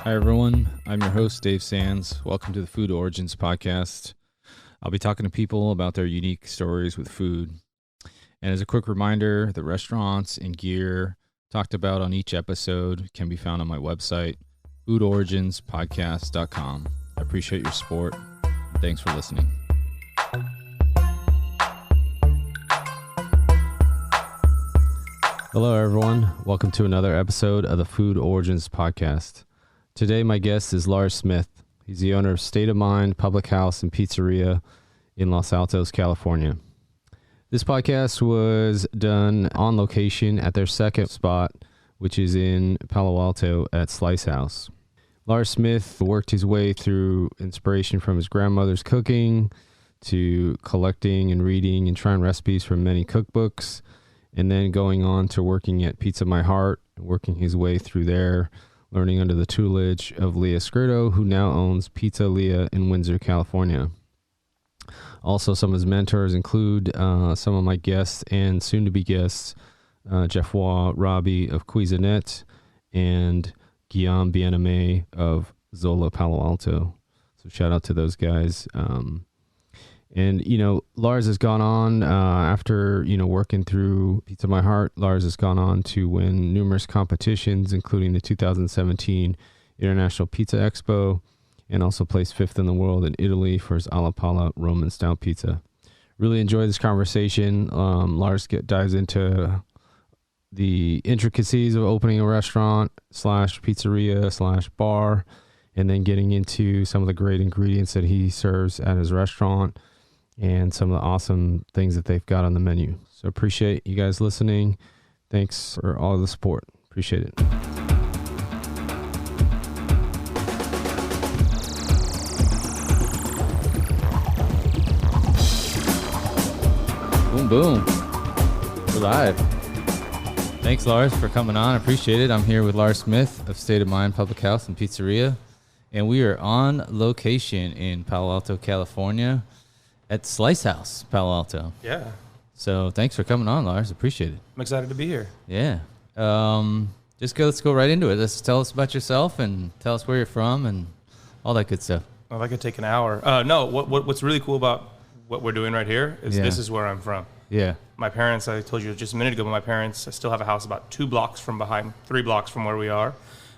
Hi, everyone. I'm your host, Dave Sands. Welcome to the Food Origins podcast. I'll be talking to people about their unique stories with food. And as a quick reminder, the restaurants and gear talked about on each episode can be found on my website, foodoriginspodcast.com. I appreciate your support. Thanks for listening. Hello, everyone. Welcome to another episode of the Food Origins podcast. Today, my guest is Lars Smith. He's the owner of State of Mind Public House and Pizzeria in Los Altos, California. This podcast was done on location at their second spot, which is in Palo Alto at Slice House. Lars Smith worked his way through inspiration from his grandmother's cooking to collecting and reading and trying recipes from many cookbooks, and then going on to working at Pizza My Heart, working his way through there, learning under the tutelage of Leah Scurto, who now owns Pizza Leah in Windsor, California. Also, some of his mentors include some of my guests and soon-to-be guests, Jeff Robbie of Cuisinette and Guillaume Bien-Aimé of Zola Palo Alto. So shout out to those guys. And, you know, Lars has gone on after, working through Pizza My Heart. Lars has gone on to win numerous competitions, including the 2017 International Pizza Expo, and also placed fifth in the world in Italy for his alla Roman style pizza. Really enjoyed this conversation. Lars dives into the intricacies of opening a restaurant / pizzeria / bar, and then getting into some of the great ingredients that he serves at his restaurant and some of the awesome things that they've got on the menu. So appreciate you guys listening. Thanks for all the support. Appreciate it. Boom, boom. We're live. Thanks, Lars, for coming on. I appreciate it. I'm here with Lars Smith of State of Mind Public House and Pizzeria, and we are on location in Palo Alto, California, at Slice House, Palo Alto. Yeah. So thanks for coming on, Lars. Appreciate it. I'm excited to be here. Yeah. Let's go right into it. Let's tell us about yourself and tell us where you're from and all that good stuff. Well, that could take an hour. No, what's really cool about what we're doing right here is This is where I'm from. Yeah. My parents, I told you just a minute ago, but my parents, I still have a house about 3 blocks from where we are.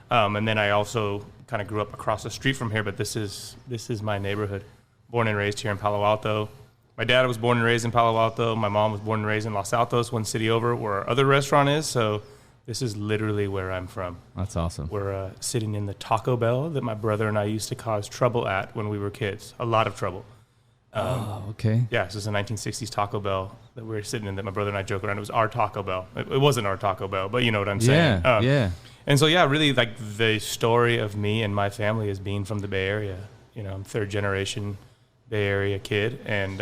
And then I also kind of grew up across the street from here, but this is my neighborhood. Born and raised here in Palo Alto. My dad was born and raised in Palo Alto. My mom was born and raised in Los Altos, one city over, where our other restaurant is. So this is literally where I'm from. That's awesome. We're sitting in the Taco Bell that my brother and I used to cause trouble at when we were kids. A lot of trouble. Okay. Yeah, so it's a 1960s Taco Bell that we were sitting in that my brother and I joke around. It was our Taco Bell. It wasn't our Taco Bell, but you know what I'm saying. Yeah. And so, really, like, the story of me and my family is being from the Bay Area. I'm third generation Bay Area kid, and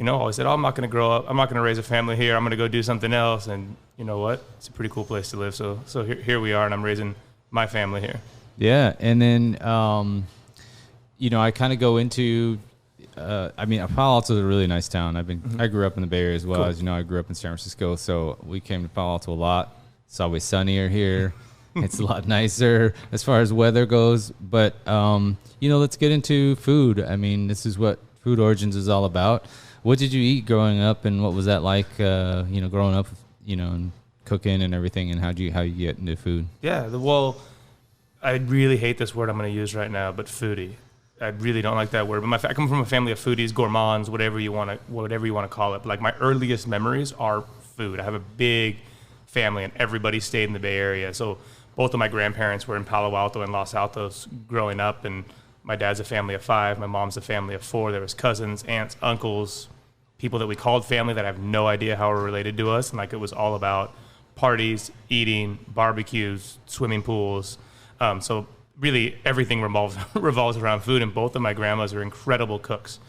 always said, I'm not going to grow up, I'm not going to raise a family here, I'm going to go do something else. And you know what, it's a pretty cool place to live, so here we are, and I'm raising my family here. Yeah. And then I kind of go into Palo Alto is a really nice town. I grew up in the Bay Area as well. Cool. As you know, I grew up in San Francisco, so we came to Palo Alto a lot. It's always sunnier here. It's a lot nicer as far as weather goes. But, let's get into food. I mean, this is what Food Origins is all about. What did you eat growing up, and what was that like, growing up, and cooking and everything, and how you get into food? Yeah, well, I really hate this word I'm going to use right now, but foodie. I really don't like that word. But I come from a family of foodies, gourmands, whatever you want to call it. But like, my earliest memories are food. I have a big family, and everybody stayed in the Bay Area. So both of my grandparents were in Palo Alto and Los Altos growing up, and my dad's a family of 5. My mom's a family of 4. There was cousins, aunts, uncles, people that we called family that I have no idea how are related to us. And like, it was all about parties, eating, barbecues, swimming pools. So really everything revolves around food. And both of my grandmas are incredible cooks.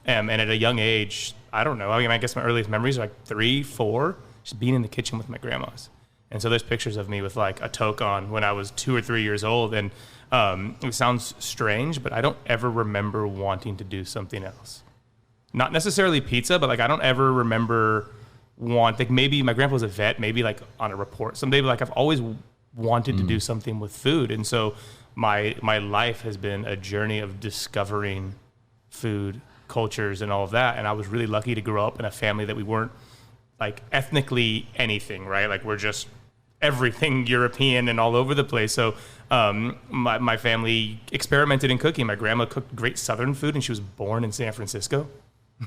And at a young age, I don't know, I guess my earliest memories are like 3, 4, just being in the kitchen with my grandmas. And so there's pictures of me with like a toque on when I was 2 or 3 years old. And it sounds strange, but I don't ever remember wanting to do something else. Not necessarily pizza, but like, I don't ever remember like, maybe my grandpa was a vet, maybe like on a report someday, but like, I've always wanted to do something with food. And so my life has been a journey of discovering food, cultures, and all of that. And I was really lucky to grow up in a family that we weren't like ethnically anything, right? Like we're just everything European and all over the place. So my family experimented in cooking. My grandma cooked great Southern food, and she was born in San Francisco.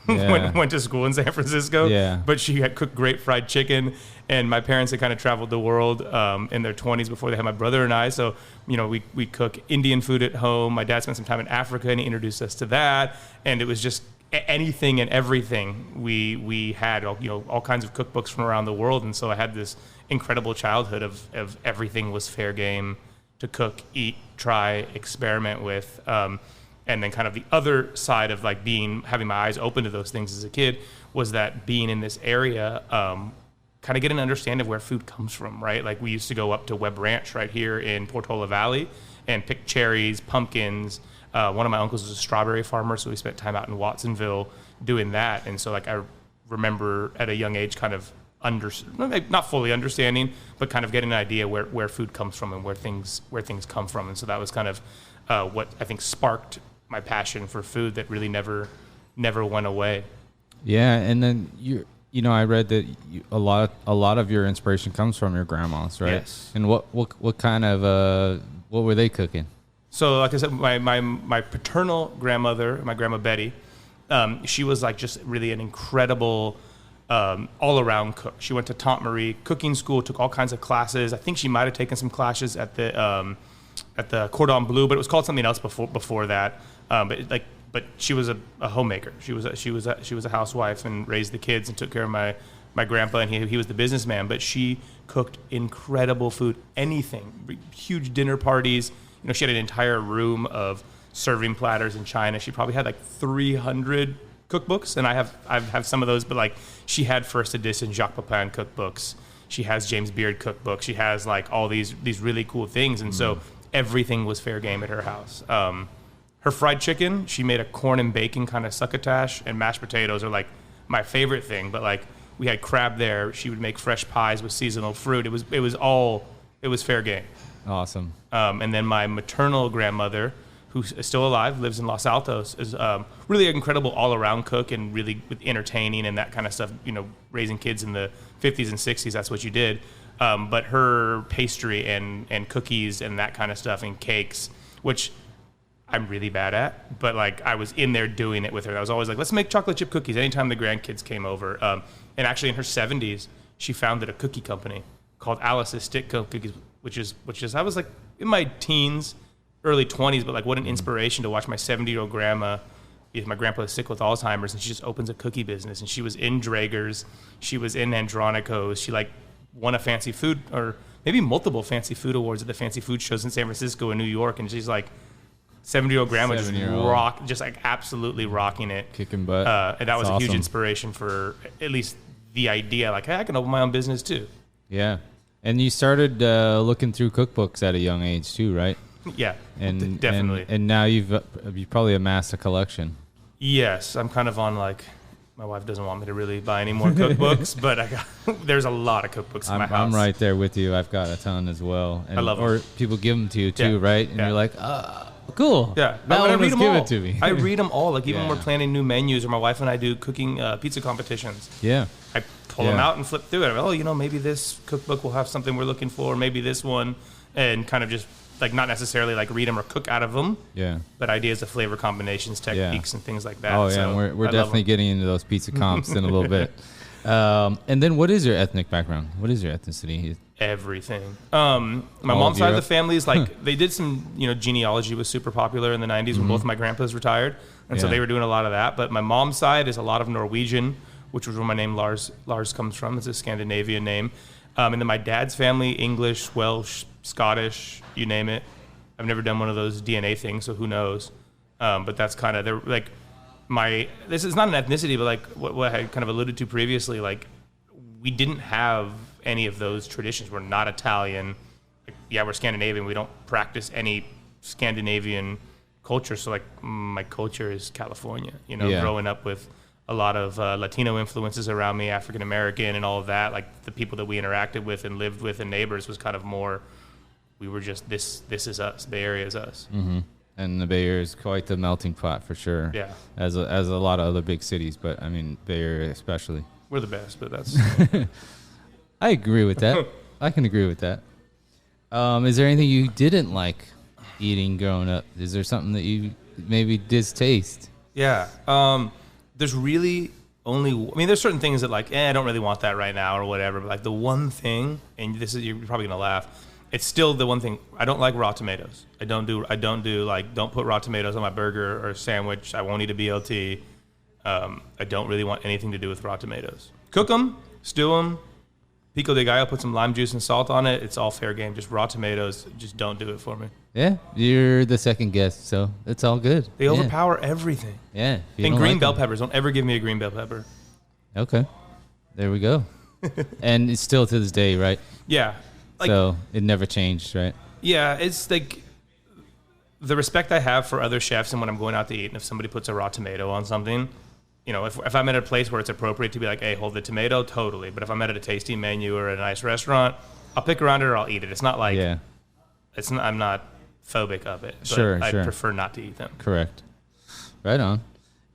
Yeah. went to school in San Francisco, but she had cooked great fried chicken, and my parents had kind of traveled the world in their 20s before they had my brother and I. So, we cook Indian food at home. My dad spent some time in Africa, and he introduced us to that, and it was just anything and everything we had, all kinds of cookbooks from around the world. And so I had this incredible childhood of everything was fair game to cook, eat, try, experiment with. And then kind of the other side of like having my eyes open to those things as a kid was that being in this area, kind of get an understanding of where food comes from, right? Like we used to go up to Webb Ranch right here in Portola Valley and pick cherries, pumpkins. One of my uncles was a strawberry farmer, so we spent time out in Watsonville doing that. And so like I remember at a young age kind of not fully understanding, but kind of getting an idea where food comes from and where things come from. And so that was kind of what I think sparked my passion for food that really never went away. Yeah, and then I read that a lot of your inspiration comes from your grandmas, right? Yes. And what kind of what were they cooking? So, like I said, my paternal grandmother, my grandma Betty, she was like just really an incredible all-around cook. She went to Tante Marie cooking school, took all kinds of classes. I think she might have taken some classes at the Cordon Bleu, but it was called something else before that. But she was a homemaker. She was a housewife and raised the kids and took care of my grandpa, and he was the businessman. But she cooked incredible food, anything, huge dinner parties. She had an entire room of serving platters in China. She probably had like 300 cookbooks, and I have some of those. But like she had first edition Jacques Pepin cookbooks. She has James Beard cookbooks. She has like all these really cool things, and so everything was fair game at her house. Her fried chicken, she made a corn and bacon kind of succotash, and mashed potatoes are like my favorite thing. But like we had crab there. She would make fresh pies with seasonal fruit. It was fair game. Awesome. And then my maternal grandmother, who's still alive, lives in Los Altos, is really an incredible all-around cook and really with entertaining and that kind of stuff. Raising kids in the 50s and 60s, that's what you did. But her pastry and cookies and that kind of stuff and cakes, which I'm really bad at, but like I was in there doing it with her. I was always like, let's make chocolate chip cookies anytime the grandkids came over. And actually in her 70s, she founded a cookie company called Alice's Stick Cookies, which is I was like in my teens, early 20s, but like what an inspiration to watch my 70-year-old grandma. My grandpa is sick with Alzheimer's, and she just opens a cookie business. And she was in Draeger's, she was in Andronico's, she like won a fancy food or maybe multiple fancy food awards at the fancy food shows in San Francisco and New York. And she's like 70-year-old grandma just like absolutely rocking it, kicking butt. And that was a huge inspiration for at least the idea, like, hey, I can open my own business too. Yeah, and you started looking through cookbooks at a young age too, right? Yeah, and definitely. And now you've probably amassed a collection. Yes, I'm kind of on like. My wife doesn't want me to really buy any more cookbooks, but there's a lot of cookbooks in my house. I'm right there with you. I've got a ton as well. And, I love them. Or people give them to you too, right? And you're like, cool. Yeah. That one was given to me. I read them all. Like even when we're planning new menus, or my wife and I do cooking pizza competitions. Yeah. I pull them out and flip through it. Maybe this cookbook will have something we're looking for, or maybe this one, and kind of just like not necessarily like read them or cook out of them. Yeah. But ideas of flavor combinations, techniques, and things like that. Oh yeah, so we're definitely getting into those pizza comps in a little bit. And then, what is your ethnic background? What is your ethnicity? Everything. My mom's side of the family is like they did some. Genealogy was super popular in the '90s when both my grandpas retired, and so they were doing a lot of that. But my mom's side is a lot of Norwegian, which was where my name Lars comes from. It's a Scandinavian name. And then my dad's family, English, Welsh, Scottish, you name it. I've never done one of those DNA things, so who knows? But that's kind of like this is not an ethnicity, but like what I kind of alluded to previously. Like we didn't have any of those traditions. We're not Italian. We're Scandinavian. We don't practice any Scandinavian culture. So like my culture is California. Growing up with a lot of Latino influences around me, African American, and all of that. Like the people that we interacted with and lived with and neighbors was kind of more. we were just this is us. Bay Area is us. Mm-hmm. And the Bay Area is quite the melting pot for sure. Yeah. As a lot of other big cities, but I mean Bay Area especially. We're the best, but that's. I agree with that. I can agree with that. Is there anything you didn't like eating growing up? Is there something that you maybe distaste? Yeah. There's really only. I mean, there's certain things that like, I don't really want that right now or whatever. But like the one thing, and this is you're probably gonna laugh. It's still the one thing. I don't like raw tomatoes. I don't put raw tomatoes on my burger or sandwich. I won't eat a BLT. I don't really want anything to do with raw tomatoes. Cook them, stew them, pico de gallo, put some lime juice and salt on it. It's all fair game. Just raw tomatoes, just don't do it for me. Yeah, you're the second guest, so it's all good. They overpower everything. Yeah. And green bell peppers. Don't ever give me a green bell pepper. Okay. There we go. And it's still to this day, right? Yeah. Like, so it never changed, right? Yeah, it's like the respect I have for other chefs and when I'm going out to eat, and if somebody puts a raw tomato on something, if I'm at a place where it's appropriate to be like, hey, hold the tomato, totally. But if I'm at a tasty menu or a nice restaurant, I'll pick around it or I'll eat it. It's not like, I'm not phobic of it. But Sure. I prefer not to eat them. Correct. Right on.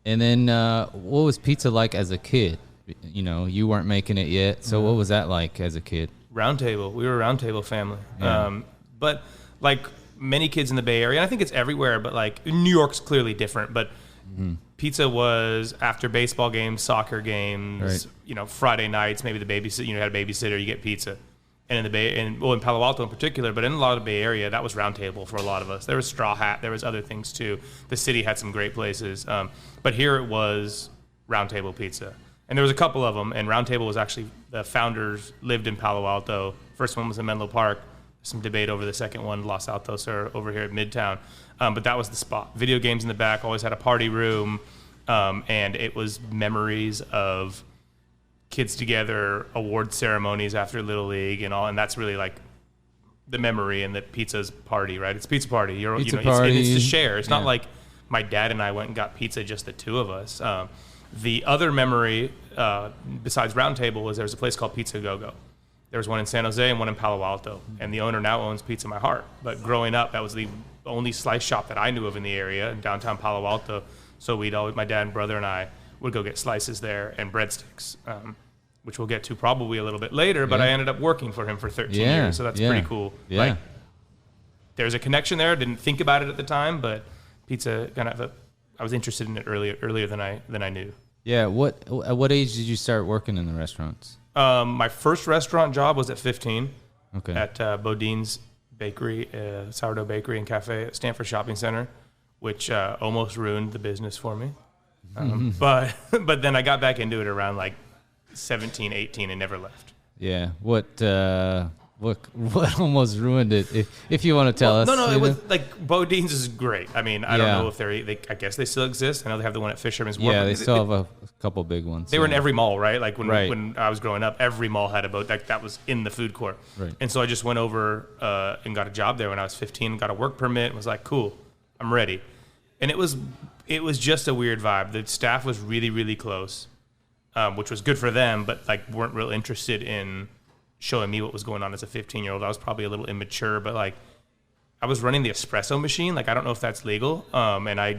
And then what was pizza like as a kid? You weren't making it yet. So what was that like as a kid? Round table. We were a round table family. Yeah. But like many kids in the Bay Area, and I think it's everywhere, but like New York's clearly different, but pizza was after baseball games, soccer games, right. Friday nights, maybe the babysitter, had a babysitter, you get pizza. And in Palo Alto in particular, but in a lot of the Bay Area, that was round table for a lot of us. There was Straw Hat, there was other things too. The city had some great places. But here it was round table pizza. And there was a couple of them, and Round Table was actually, the founders lived in Palo Alto. First one was in Menlo Park. Some debate over the second one, Los Altos, or over here at Midtown. But that was the spot. Video games in the back, always had a party room, and it was memories of kids together, award ceremonies after Little League and all, and that's really like the memory, and that pizza's party, right? It's pizza party. Party. It's to share. It's not like my dad and I went and got pizza, just the two of us. The other memory, besides Round Table, was there was a place called Pizza Go-Go. There was one in San Jose and one in Palo Alto, and the owner now owns Pizza My Heart. But growing up, that was the only slice shop that I knew of in the area in downtown Palo Alto. So my dad and brother and I would go get slices there and breadsticks, which we'll get to probably a little bit later. But I ended up working for him for 13 years, so that's pretty cool. Yeah. Like, there's a connection there. Didn't think about it at the time, but pizza I was interested in it earlier than I knew. Yeah. At what age did you start working in the restaurants? My first restaurant job was at 15. Okay. At Bodine's Bakery, sourdough bakery and cafe at Stanford Shopping Center, which almost ruined the business for me. But then I got back into it around like 17, 18 and never left. Yeah. What almost ruined it? If you want to tell us. No, it was like Bodine's is great. I mean, I don't know if I guess they still exist. I know they have the one at Fisherman's Wharf. Yeah, they still have a couple big ones. They were in every mall, right? Like when I was growing up, every mall had a boat. That was in the food court. Right. And so I just went over and got a job there when I was 15, got a work permit, and was like, cool, I'm ready. And it was just a weird vibe. The staff was really, really close, which was good for them, but like weren't real interested in showing me what was going on as a 15-year-old. I was probably a little immature, but like I was running the espresso machine. Like I don't know if that's legal, and I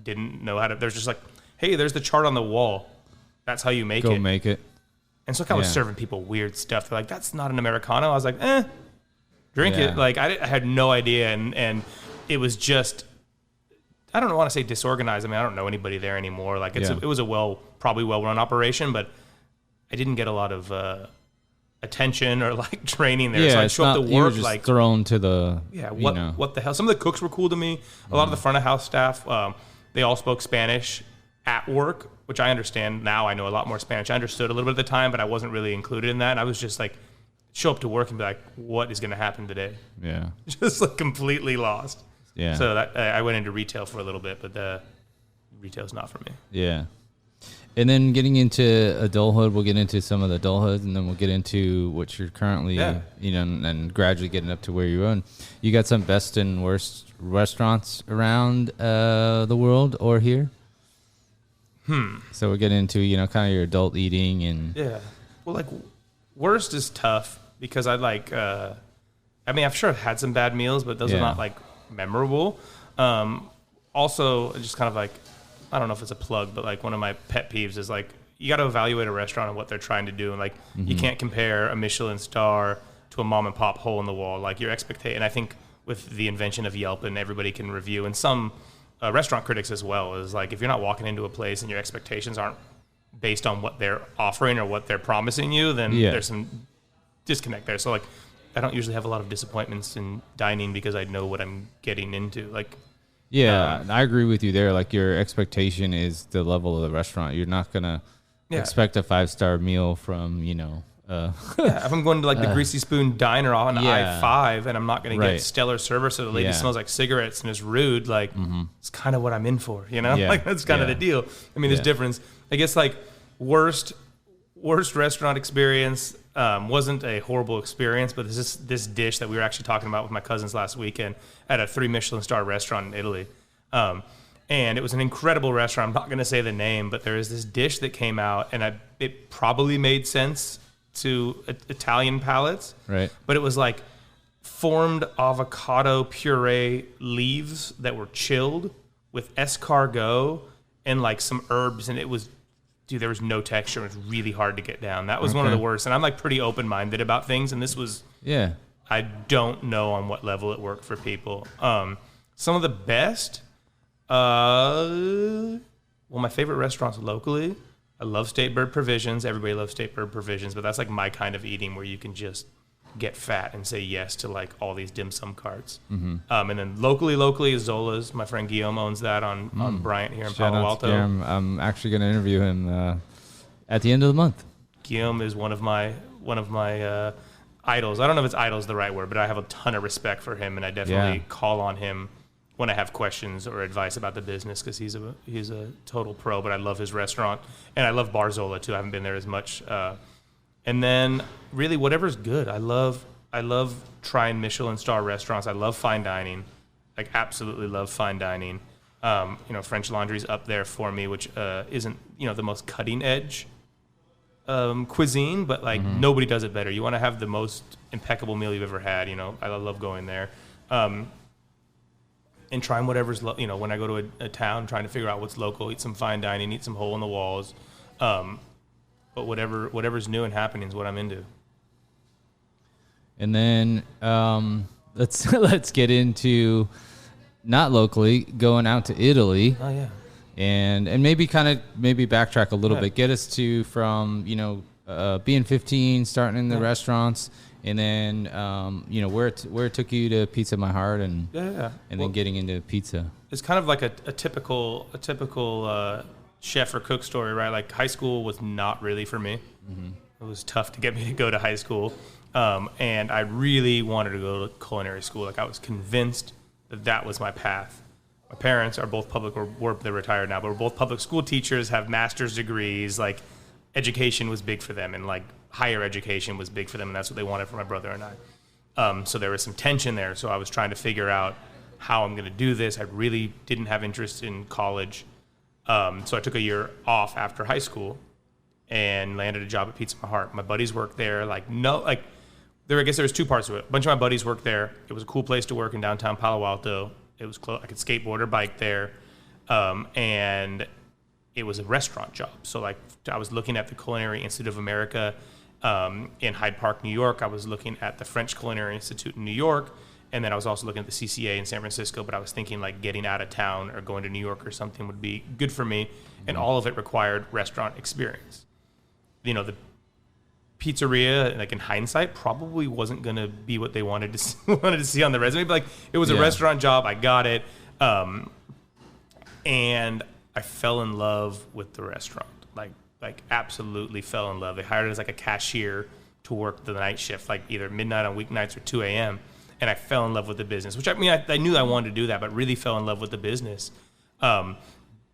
didn't know how to. There's just like, hey, there's the chart on the wall. That's how you make it. Go make it. And so I was serving people weird stuff. They're like, that's not an Americano. I was like, drink it. Like I had no idea, and it was just. I don't want to say disorganized. I mean, I don't know anybody there anymore. Like it was a probably well-run operation, but I didn't get a lot of attention or like training there. Yeah, so I'd show up to work you were just like thrown to the what the hell. Some of the cooks were cool to me. A lot of the front of house staff, they all spoke Spanish at work, which I understand now. I know a lot more Spanish. I understood a little bit at the time, but I wasn't really included in that. And I was just like, show up to work and be like, what is going to happen today? Yeah, just like completely lost. Yeah. So I went into retail for a little bit, but retail's not for me. Yeah. And then getting into adulthood, we'll get into some of the adulthood, and then we'll get into what you're currently, and gradually getting up to where you're on. You got some best and worst restaurants around the world or here? So we'll get into, kind of your adult eating and... Yeah. Well, like, worst is tough because I I mean, I'm sure I've had some bad meals, but those are not like memorable. Also, just kind of like, I don't know if it's a plug, but like one of my pet peeves is like, you got to evaluate a restaurant and what they're trying to do. And like, you can't compare a Michelin star to a mom and pop hole in the wall. Like your expectation, and I think with the invention of Yelp and everybody can review, and some restaurant critics as well, is like, if you're not walking into a place and your expectations aren't based on what they're offering or what they're promising you, then there's some disconnect there. So like, I don't usually have a lot of disappointments in dining because I know what I'm getting into. Like, I agree with you there. Like your expectation is the level of the restaurant. You're not gonna expect a 5-star meal from if I'm going to like the Greasy Spoon Diner on I-5 and I'm not going to get stellar service, so the lady smells like cigarettes and is rude, like it's kind of what I'm in for, you know? Like that's kind of the deal. I mean, there's difference. I guess like worst restaurant experience wasn't a horrible experience, but this dish that we were actually talking about with my cousins last weekend at a 3 Michelin star restaurant in Italy. And it was an incredible restaurant. I'm not going to say the name, but there is this dish that came out, and it probably made sense to Italian palates. Right. But it was like formed avocado puree leaves that were chilled with escargot and like some herbs, and it was, dude, there was no texture. It was really hard to get down. That was one of the worst. And I'm like pretty open-minded about things, and this was, I don't know on what level it worked for people. Some of the best, well, my favorite restaurants locally, I love State Bird Provisions. Everybody loves State Bird Provisions, but that's like my kind of eating where you can just get fat and say yes to like all these dim sum carts. And then locally is Zola's. My friend Guillaume owns that on Bryant here in Palo Alto. I'm actually going to interview him at the end of the month. Guillaume is one of my idols. I don't know if it's idol's the right word, but I have a ton of respect for him, and I definitely call on him when I have questions or advice about the business, because he's a total pro. But I love his restaurant, and I love Bar Zola too. I haven't been there as much. And then really whatever's good. I love trying Michelin star restaurants. I love fine dining. Like absolutely love fine dining. French Laundry's up there for me, which isn't the most cutting edge cuisine, but like nobody does it better. You want to have the most impeccable meal you've ever had. I love going there. And trying whatever's, when I go to a town, trying to figure out what's local, eat some fine dining, eat some hole in the walls. But whatever's new and happening is what I'm into. And then let's get into not locally, going out to Italy. Oh yeah. And maybe backtrack a little bit. Get us to from being 15, starting in the restaurants. And then, where it took you to Pizza My Heart and then getting into pizza. It's kind of like a typical chef or cook story, right? Like high school was not really for me. It was tough to get me to go to high school. And I really wanted to go to culinary school. Like I was convinced that was my path. My parents are both they're retired now, but we're both public school teachers, have master's degrees. Like education was big for them, and like higher education was big for them, and that's what they wanted for my brother and I. So there was some tension there. So I was trying to figure out how I'm going to do this. I really didn't have interest in college. So I took a year off after high school and landed a job at Pizza My Heart. My buddies worked there. I guess there was two parts to it. A bunch of my buddies worked there. It was a cool place to work in downtown Palo Alto. It was close. I could skateboard or bike there. And it was a restaurant job. So like I was looking at the Culinary Institute of America in Hyde Park, New York. I was looking at the French Culinary Institute in New York. And then I was also looking at the CCA in San Francisco, but I was thinking like getting out of town or going to New York or something would be good for me. And all of it required restaurant experience. The pizzeria, like in hindsight, probably wasn't going to be what they wanted to see on the resume. But like it was a restaurant job. I got it. And I fell in love with the restaurant. Like absolutely fell in love. They hired it as like a cashier to work the night shift, like either midnight on weeknights or 2 a.m. And I fell in love with the business, which I knew I wanted to do that, but really fell in love with the business.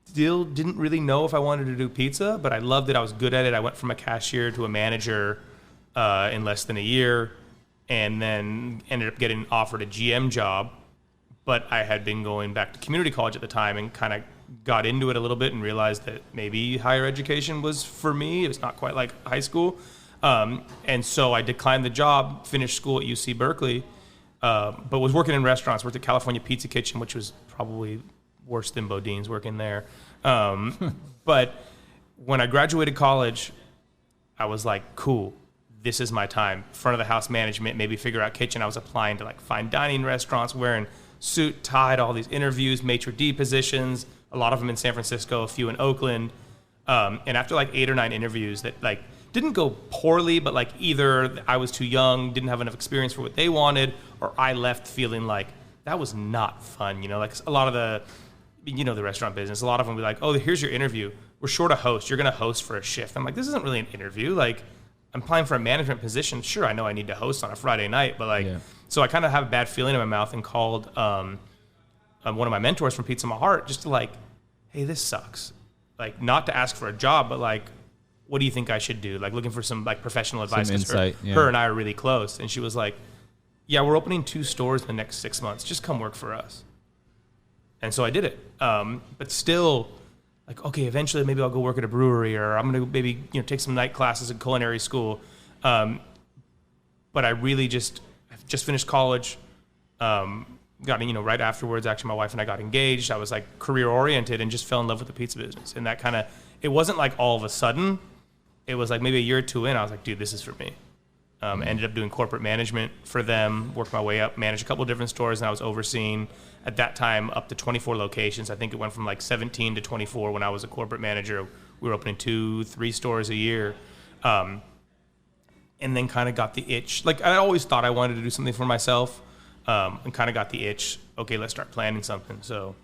Still didn't really know if I wanted to do pizza, but I loved it. I was good at it. I went from a cashier to a manager in less than a year, and then ended up getting offered a GM job. But I had been going back to community college at the time and kind of got into it a little bit and realized that maybe higher education was for me. It was not quite like high school. And so I declined the job, finished school at UC Berkeley, but was working in restaurants. Worked at California Pizza Kitchen, which was probably worse than Bodine's working there. But when I graduated college, I was like, cool, this is my time. Front of the house management, maybe figure out kitchen. I was applying to like fine dining restaurants, wearing suit, tie, all these interviews, maitre d' positions, a lot of them in San Francisco, a few in Oakland. And after like 8 or 9 interviews that like didn't go poorly, but like either I was too young, didn't have enough experience for what they wanted, or I left feeling like that was not fun. You know, like a lot of the, you know, the restaurant business, a lot of them be like, oh, here's your interview. We're short a host. You're going to host for a shift. I'm like, this isn't really an interview. Like, I'm applying for a management position. Sure, I know I need to host on a Friday night, but like, so I kind of have a bad feeling in my mouth and called one of my mentors from Pizza My Heart just to like, hey, this sucks. Like, not to ask for a job, but like, what do you think I should do? Like, looking for some like professional advice. Some insight. Her and I are really close. And she was like, yeah, we're opening 2 stores in the next 6 months. Just come work for us. And so I did it. But still, like, okay, eventually maybe I'll go work at a brewery, or I'm going to maybe, you know, take some night classes at culinary school. But I really I've just finished college. Got, you know, right afterwards, actually, my wife and I got engaged. I was like career oriented and just fell in love with the pizza business. And that kind of, it wasn't like all of a sudden. It was like maybe a year or 2 in, I was like, dude, this is for me. Ended up doing corporate management for them, worked my way up, managed a couple of different stores, and I was overseeing, at that time, up to 24 locations. I think it went from like 17 to 24 when I was a corporate manager. We were opening 2-3 stores a year. And then kind of got the itch. Like, I always thought I wanted to do something for myself, and kind of got the itch, okay, let's start planning something. So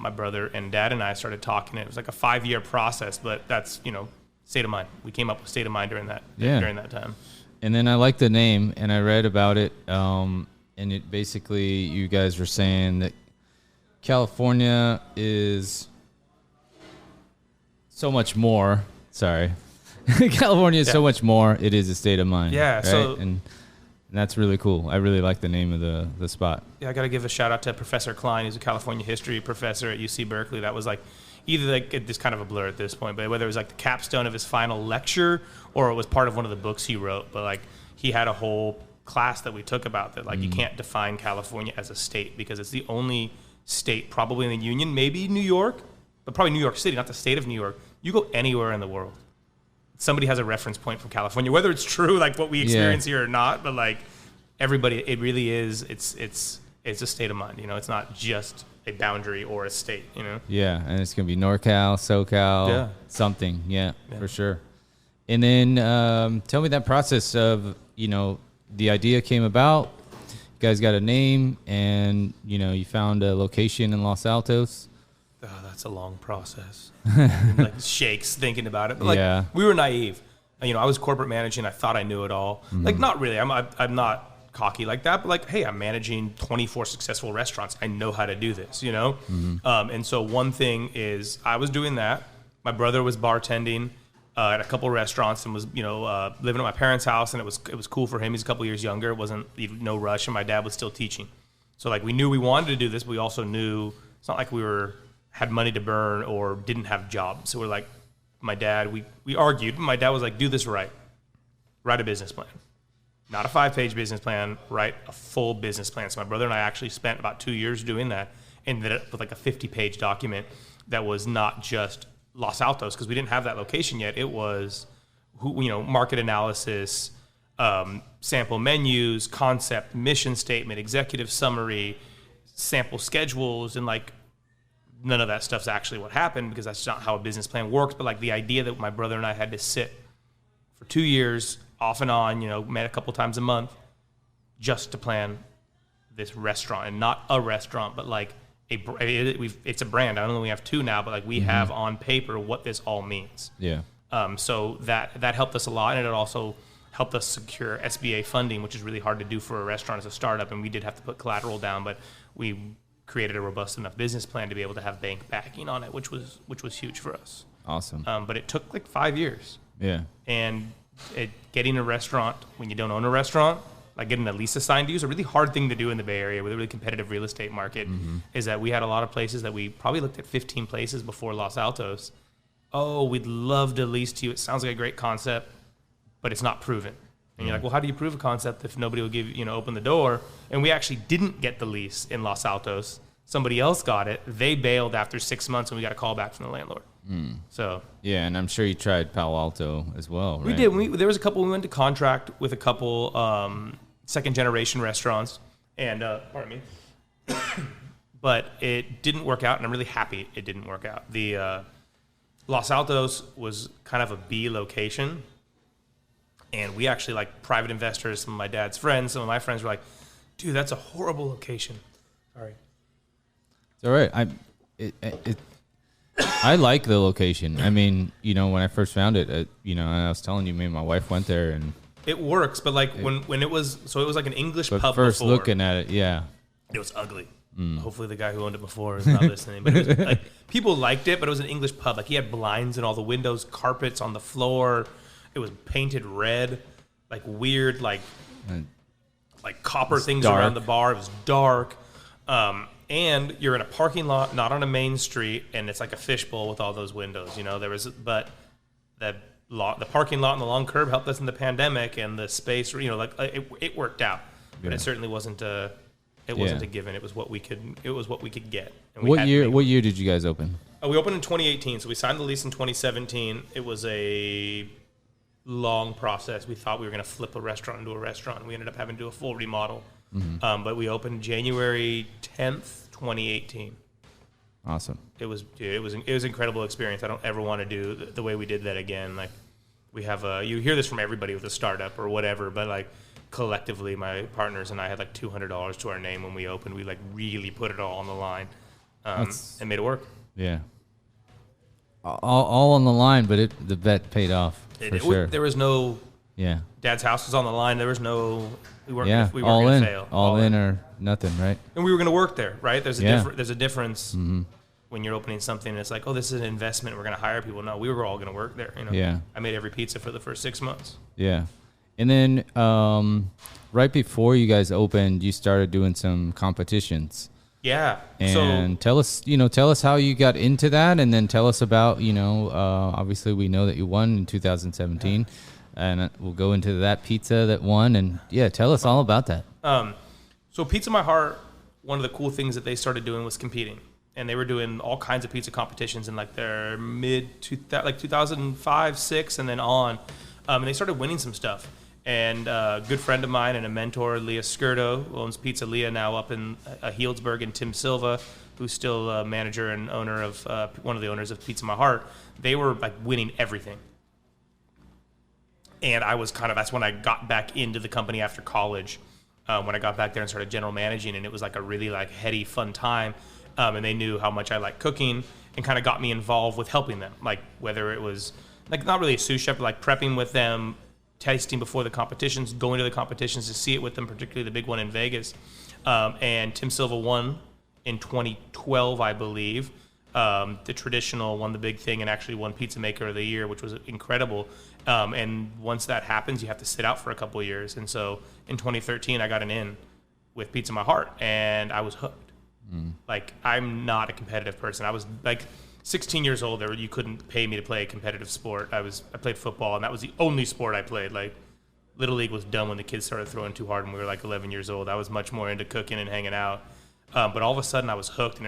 my brother and dad and I started talking. It was like a 5-year process, but that's, you know, state of mind. We came up with state of mind during that time. And then I like the name, and I read about it, and it basically, you guys were saying that California is so much more. Sorry. California is so much more. It is a state of mind. Yeah. Right? So, and that's really cool. I really like the name of the spot. Yeah, I got to give a shout out to Professor Klein, who's a California history professor at UC Berkeley. That was like either like it's kind of a blur at this point, but whether it was like the capstone of his final lecture or it was part of one of the books he wrote. But like he had a whole class that we took about that, like you can't define California as a state because it's the only state probably in the union, maybe New York, but probably New York City, not the state of New York. You go anywhere in the world, somebody has a reference point from California, whether it's true, like what we experience here or not, but like everybody, it really is, it's a state of mind, you know, it's not just a boundary or a state, you know? Yeah, and it's going to be NorCal, SoCal, something, for sure. And then tell me that process of, you know, the idea came about, you guys got a name, and, you know, you found a location in Los Altos. Oh, that's a long process. Like shakes thinking about it. But like we were naive. You know, I was corporate managing. I thought I knew it all. Like not really. I'm not cocky like that. But like, hey, I'm managing 24 successful restaurants. I know how to do this. You know. And so one thing is I was doing that. My brother was bartending at a couple restaurants and was, you know, living at my parents' house, and it was cool for him. He's a couple years younger. It wasn't even no rush, and my dad was still teaching. So like we knew we wanted to do this, but we also knew it's not like we had money to burn or didn't have jobs. So we're like, my dad, we argued. My dad was like, do this right. Write a business plan. Not a 5-page business plan, write a full business plan. So my brother and I actually spent about 2 years doing that, and ended up with like a 50-page document that was not just Los Altos, because we didn't have that location yet. It was, you know, market analysis, sample menus, concept, mission statement, executive summary, sample schedules, and like, none of that stuff's actually what happened because that's not how a business plan works. But like the idea that my brother and I had to sit for 2 years off and on, you know, met a couple times a month just to plan this restaurant, and not a restaurant, but like it's a brand. I don't know, we have 2 now, but like we have on paper what this all means. Yeah. So that helped us a lot, and it also helped us secure SBA funding, which is really hard to do for a restaurant as a startup. And we did have to put collateral down, but we created a robust enough business plan to be able to have bank backing on it, which was huge for us. Awesome. But it took like 5 years. Yeah. And getting a restaurant when you don't own a restaurant, like getting a lease assigned to you, is a really hard thing to do in the Bay Area with a really competitive real estate market. Is that we had a lot of places that we probably looked at 15 places before Los Altos. Oh, we'd love to lease to you. It sounds like a great concept, but it's not proven. And you're like, well, how do you prove a concept if nobody will open the door? And we actually didn't get the lease in Los Altos. Somebody else got it. They bailed after 6 months, and we got a call back from the landlord. So yeah, and I'm sure you tried Palo Alto as well, right? We did. There was a couple. We went to contract with a couple second-generation restaurants, and pardon me, but it didn't work out, and I'm really happy it didn't work out. The Los Altos was kind of a B location. And we actually, like, private investors, some of my dad's friends, some of my friends were like, dude, that's a horrible location. Sorry. It's all right. I like the location. I mean, when I first found it, and I was telling you, me and my wife went there. And it works, but, like, when it was like an English pub first before. Looking at it, yeah. It was ugly. Hopefully the guy who owned it before is not listening. But it was, like, people liked it, but it was an English pub. Like, he had blinds in all the windows, carpets on the floor. It was painted red, like weird, like copper things dark around the bar. It was dark. And you're in a parking lot, not on a main street, and it's like a fishbowl with all those windows. But the parking lot and the long curb helped us in the pandemic, and the space, it worked out. But it certainly wasn't a given. It was what we could get. And What year did you guys open? We opened in 2018, so we signed the lease in 2017. It was a long process. We thought we were going to flip a restaurant into a restaurant. We ended up having to do a full remodel. But we opened January 10th, 2018. Awesome. It was an incredible experience. I don't ever want to do the way we did that again. Like, we have you hear this from everybody with a startup or whatever, but like collectively, my partners and I had like $200 to our name when we opened. We like really put it all on the line and made it work. Yeah. All on the line, but the bet paid off for sure. There was no. Yeah. Dad's house was on the line. There was no. We weren't. Yeah. We weren't going to fail. All in or nothing, right? And we were going to work there, right? There's a difference when you're opening something and it's like, oh, this is an investment. We're going to hire people. No, we were all going to work there. Yeah. I made every pizza for the first 6 months. Yeah. And then right before you guys opened, you started doing some competitions. Yeah. And tell us how you got into that, and then tell us about, obviously we know that you won in 2017, and we'll go into that pizza that won, and tell us all about that. So Pizza My Heart, one of the cool things that they started doing was competing, and they were doing all kinds of pizza competitions in like their mid 2005, 6, and then on, and they started winning some stuff. And a good friend of mine and a mentor, Leah Scurto, who owns Pizza Leah now up in Healdsburg, and Tim Silva, who's still a manager and owner of one of the owners of Pizza My Heart. They were like winning everything. And I was that's when I got back into the company after college, when I got back there and started general managing, and it was like a really like heady, fun time. And they knew how much I like cooking and kind of got me involved with helping them. Like whether it was like not really a sous chef, but like prepping with them, tasting before the competitions, going to the competitions to see it with them, particularly the big one in Vegas. And Tim Silva won in 2012, I believe. The traditional won the big thing and actually won Pizza Maker of the Year, which was incredible. And once that happens, you have to sit out for a couple of years. And so in 2013, I got an in with Pizza My Heart, and I was hooked. Like, I'm not a competitive person. I was like 16 years old. You couldn't pay me to play a competitive sport. I played football, and that was the only sport I played. Like, Little League was done when the kids started throwing too hard when we were like 11 years old. I was much more into cooking and hanging out. But all of a sudden, I was hooked, and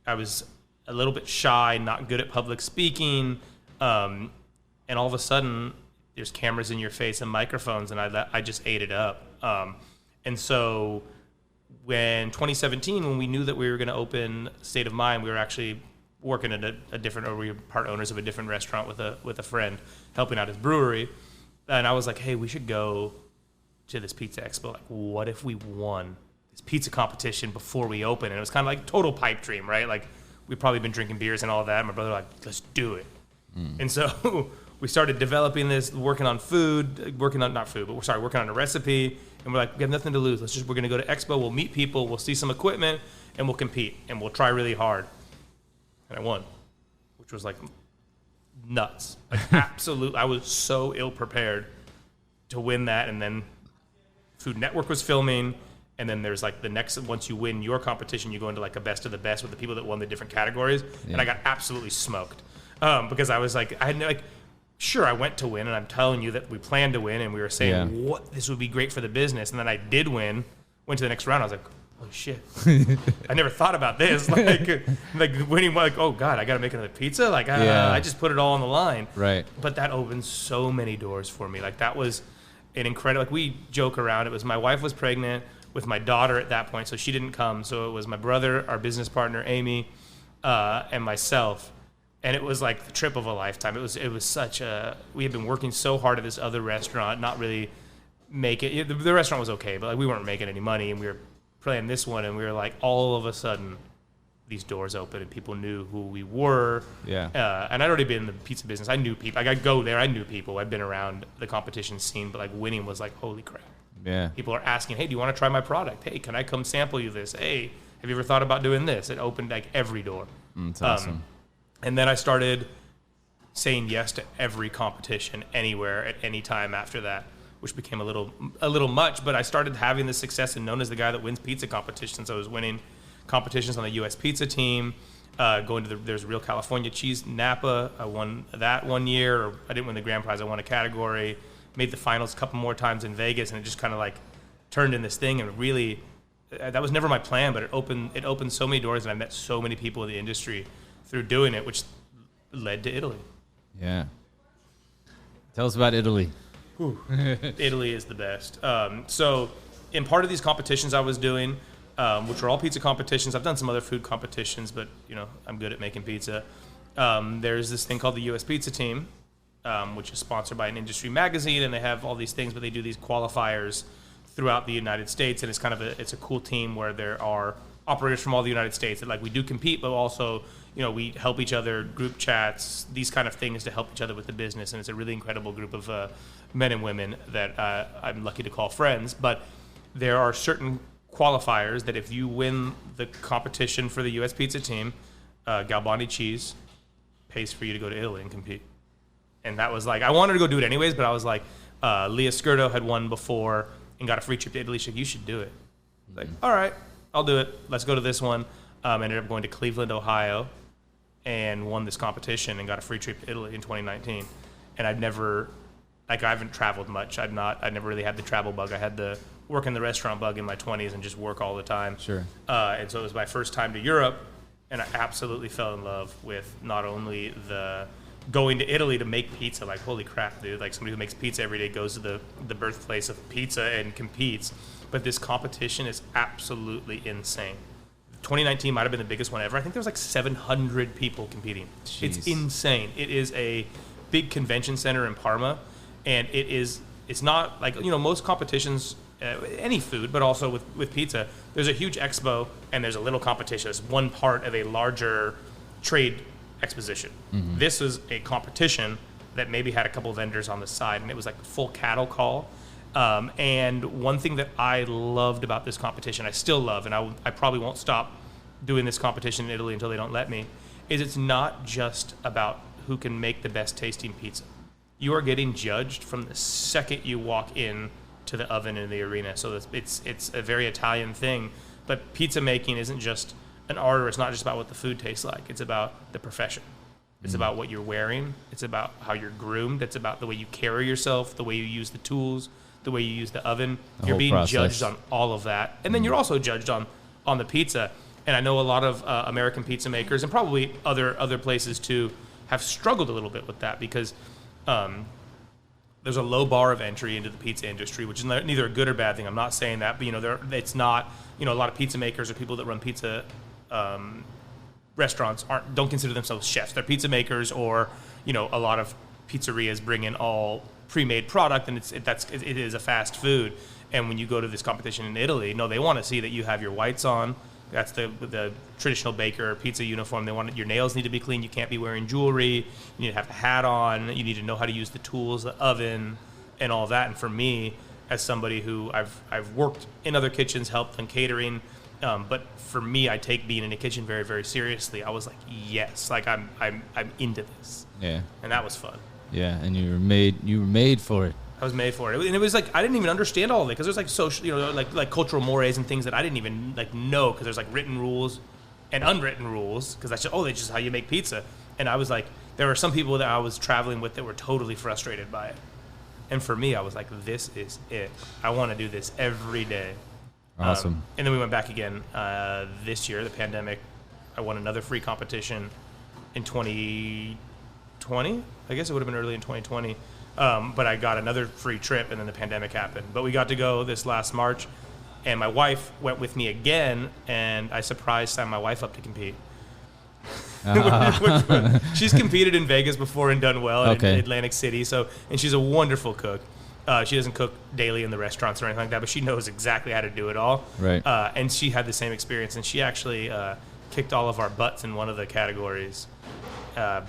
I was a little bit shy, not good at public speaking. And all of a sudden, there's cameras in your face and microphones, and I just ate it up. And so when 2017, when we knew that we were going to open State of Mind, we were actually working at we were part owners of a different restaurant with a friend, helping out his brewery. And I was like, hey, we should go to this Pizza Expo. Like, what if we won this pizza competition before we open? And it was kind of like total pipe dream, right? Like, we'd probably been drinking beers and all that. My brother like, let's do it. And so we started developing this, working on working on a recipe. And we're like, we have nothing to lose. We're going to go to Expo. We'll meet people. We'll see some equipment, and we'll compete, and we'll try really hard. And I won, which was like nuts. Like absolute. I was so ill prepared to win that. And then Food Network was filming. And then there's like the next, once you win your competition, you go into like a best of the best with the people that won the different categories. Yeah. And I got absolutely smoked because I was like, sure, I went to win, and I'm telling you that we planned to win, and we were saying, what, this would be great for the business. And then I did win, went to the next round. I was like, oh, shit. I never thought about this. Like winning, like, oh, God, I got to make another pizza? Like, I just put it all on the line. Right. But that opened so many doors for me. Like, that was an incredible, like, we joke around. It was my wife was pregnant with my daughter at that point, so she didn't come. So it was my brother, our business partner, Amy, and myself. And it was like the trip of a lifetime. It was such a, we had been working so hard at this other restaurant, not really make it. The restaurant was okay, but like we weren't making any money, and we were playing this one, and we were like, all of a sudden, these doors open, and people knew who we were. Yeah. And I'd already been in the pizza business. I knew people. Like I'd go there, I knew people. I'd been around the competition scene, but like winning was like, holy crap. Yeah. People are asking, hey, do you want to try my product? Hey, can I come sample you this? Hey, have you ever thought about doing this? It opened like every door. That's awesome. And then I started saying yes to every competition anywhere at any time after that, which became a little much. But I started having the success and known as the guy that wins pizza competitions. I was winning competitions on the U.S. pizza team, going to there's Real California Cheese Napa. I won that one year. Or I didn't win the grand prize. I won a category. Made the finals a couple more times in Vegas, and it just kind of like turned in this thing. And really, that was never my plan, but it opened so many doors, and I met so many people in the industry through doing it, which led to Italy. Yeah. Tell us about Italy. Italy is the best. So in part of these competitions I was doing, which were all pizza competitions, I've done some other food competitions, but I'm good at making pizza. There's this thing called the U.S. Pizza Team, which is sponsored by an industry magazine, and they have all these things, but they do these qualifiers throughout the United States, and it's a cool team where there are operators from all the United States that, like, we do compete, but also we help each other, group chats, these kind of things to help each other with the business. And it's a really incredible group of men and women that I'm lucky to call friends. But there are certain qualifiers that if you win the competition for the U.S. Pizza Team, Galbani Cheese pays for you to go to Italy and compete. And that was like, I wanted to go do it anyways, but I was like, Leah Scurto had won before and got a free trip to Italy. She's like, you should do it. Like, all right, I'll do it. Let's go to this one. Ended up going to Cleveland, Ohio, and won this competition and got a free trip to Italy in 2019. And I haven't traveled much. I never really had the travel bug. I had the work in the restaurant bug in my 20s and just work all the time. Sure. And so it was my first time to Europe, and I absolutely fell in love with not only the going to Italy to make pizza. Like, holy crap, dude. Like, somebody who makes pizza every day goes to the birthplace of pizza and competes. But this competition is absolutely insane. 2019 might have been the biggest one ever. I think there was like 700 people competing. Jeez. It's insane. It is a big convention center in Parma, and it's not like, most competitions, any food, but also with pizza, there's a huge expo and there's a little competition. It's one part of a larger trade exposition. Mm-hmm. This is a competition that maybe had a couple of vendors on the side, and it was like a full cattle call. And one thing that I loved about this competition, I still love, and I probably won't stop doing this competition in Italy until they don't let me, is it's not just about who can make the best tasting pizza. You are getting judged from the second you walk in to the oven in the arena. So it's a very Italian thing, but pizza making isn't just an art, or it's not just about what the food tastes like. It's about the profession. It's about what you're wearing. It's about how you're groomed. It's about the way you carry yourself, the way you use the tools, the way you use the oven. You're being judged on all of that. And then you're also judged on the pizza. And I know a lot of American pizza makers, and probably other places too, have struggled a little bit with that, because there's a low bar of entry into the pizza industry, which is neither a good or bad thing. I'm not saying that, but it's not, a lot of pizza makers or people that run pizza restaurants don't consider themselves chefs. They're pizza makers, or a lot of pizzerias bring in all pre-made product, and it is a fast food. And when you go to this competition in Italy, they want to see that you have your whites on. That's the traditional baker pizza uniform. They want your nails need to be clean. You can't be wearing jewelry. You need to have a hat on. You need to know how to use the tools, the oven, and all that. And for me, as somebody who I've worked in other kitchens, helped in catering, but for me, I take being in a kitchen very, very seriously. I was like, yes, like I'm into this. Yeah. And that was fun. Yeah, and you were made for it. I was made for it. And it was like, I didn't even understand all of it, because there's like social, like cultural mores and things that I didn't even know, because there's like written rules and unwritten rules, because that's just how you make pizza. And I was like, there were some people that I was traveling with that were totally frustrated by it. And for me, I was like, this is it. I want to do this every day. Awesome. And then we went back again this year, the pandemic. I won another free competition in 2020. I guess it would have been early in 2020. But I got another free trip, and then the pandemic happened. But we got to go this last March, and my wife went with me again, and I signed my wife up to compete. She's competed in Vegas before and done well in Atlantic City. And she's a wonderful cook. She doesn't cook daily in the restaurants or anything like that, but she knows exactly how to do it all. Right. And she had the same experience, and she actually kicked all of our butts in one of the categories.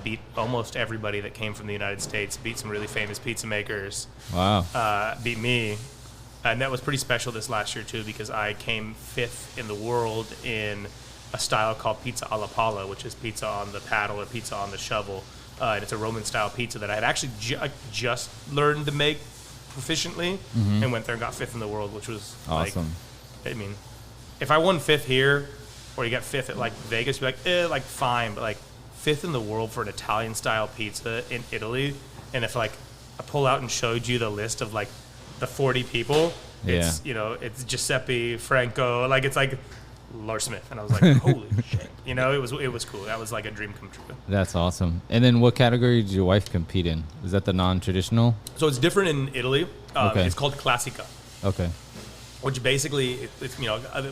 Beat almost everybody that came from the United States. Beat some really famous pizza makers. Wow. Beat me. And that was pretty special this last year, too, because I came 5th in the world in a style called pizza alla pala, which is pizza on the paddle or pizza on the shovel. And it's a Roman-style pizza that I had actually just learned to make proficiently, and went there and got 5th in the world, which was awesome. Like, I mean, if I won 5th here, or you got 5th at like Vegas, you'd be like, fine, but like 5th in the world for an Italian-style pizza in Italy, and if like I pull out and showed you the list of like the 40 people, it's it's Giuseppe Franco, like it's like Lars Smith, and I was like, holy shit, it was cool. That was like a dream come true. That's awesome. And then what category did your wife compete in? Is that the non-traditional? So it's different in Italy. It's called Classica. Okay. Which basically, it's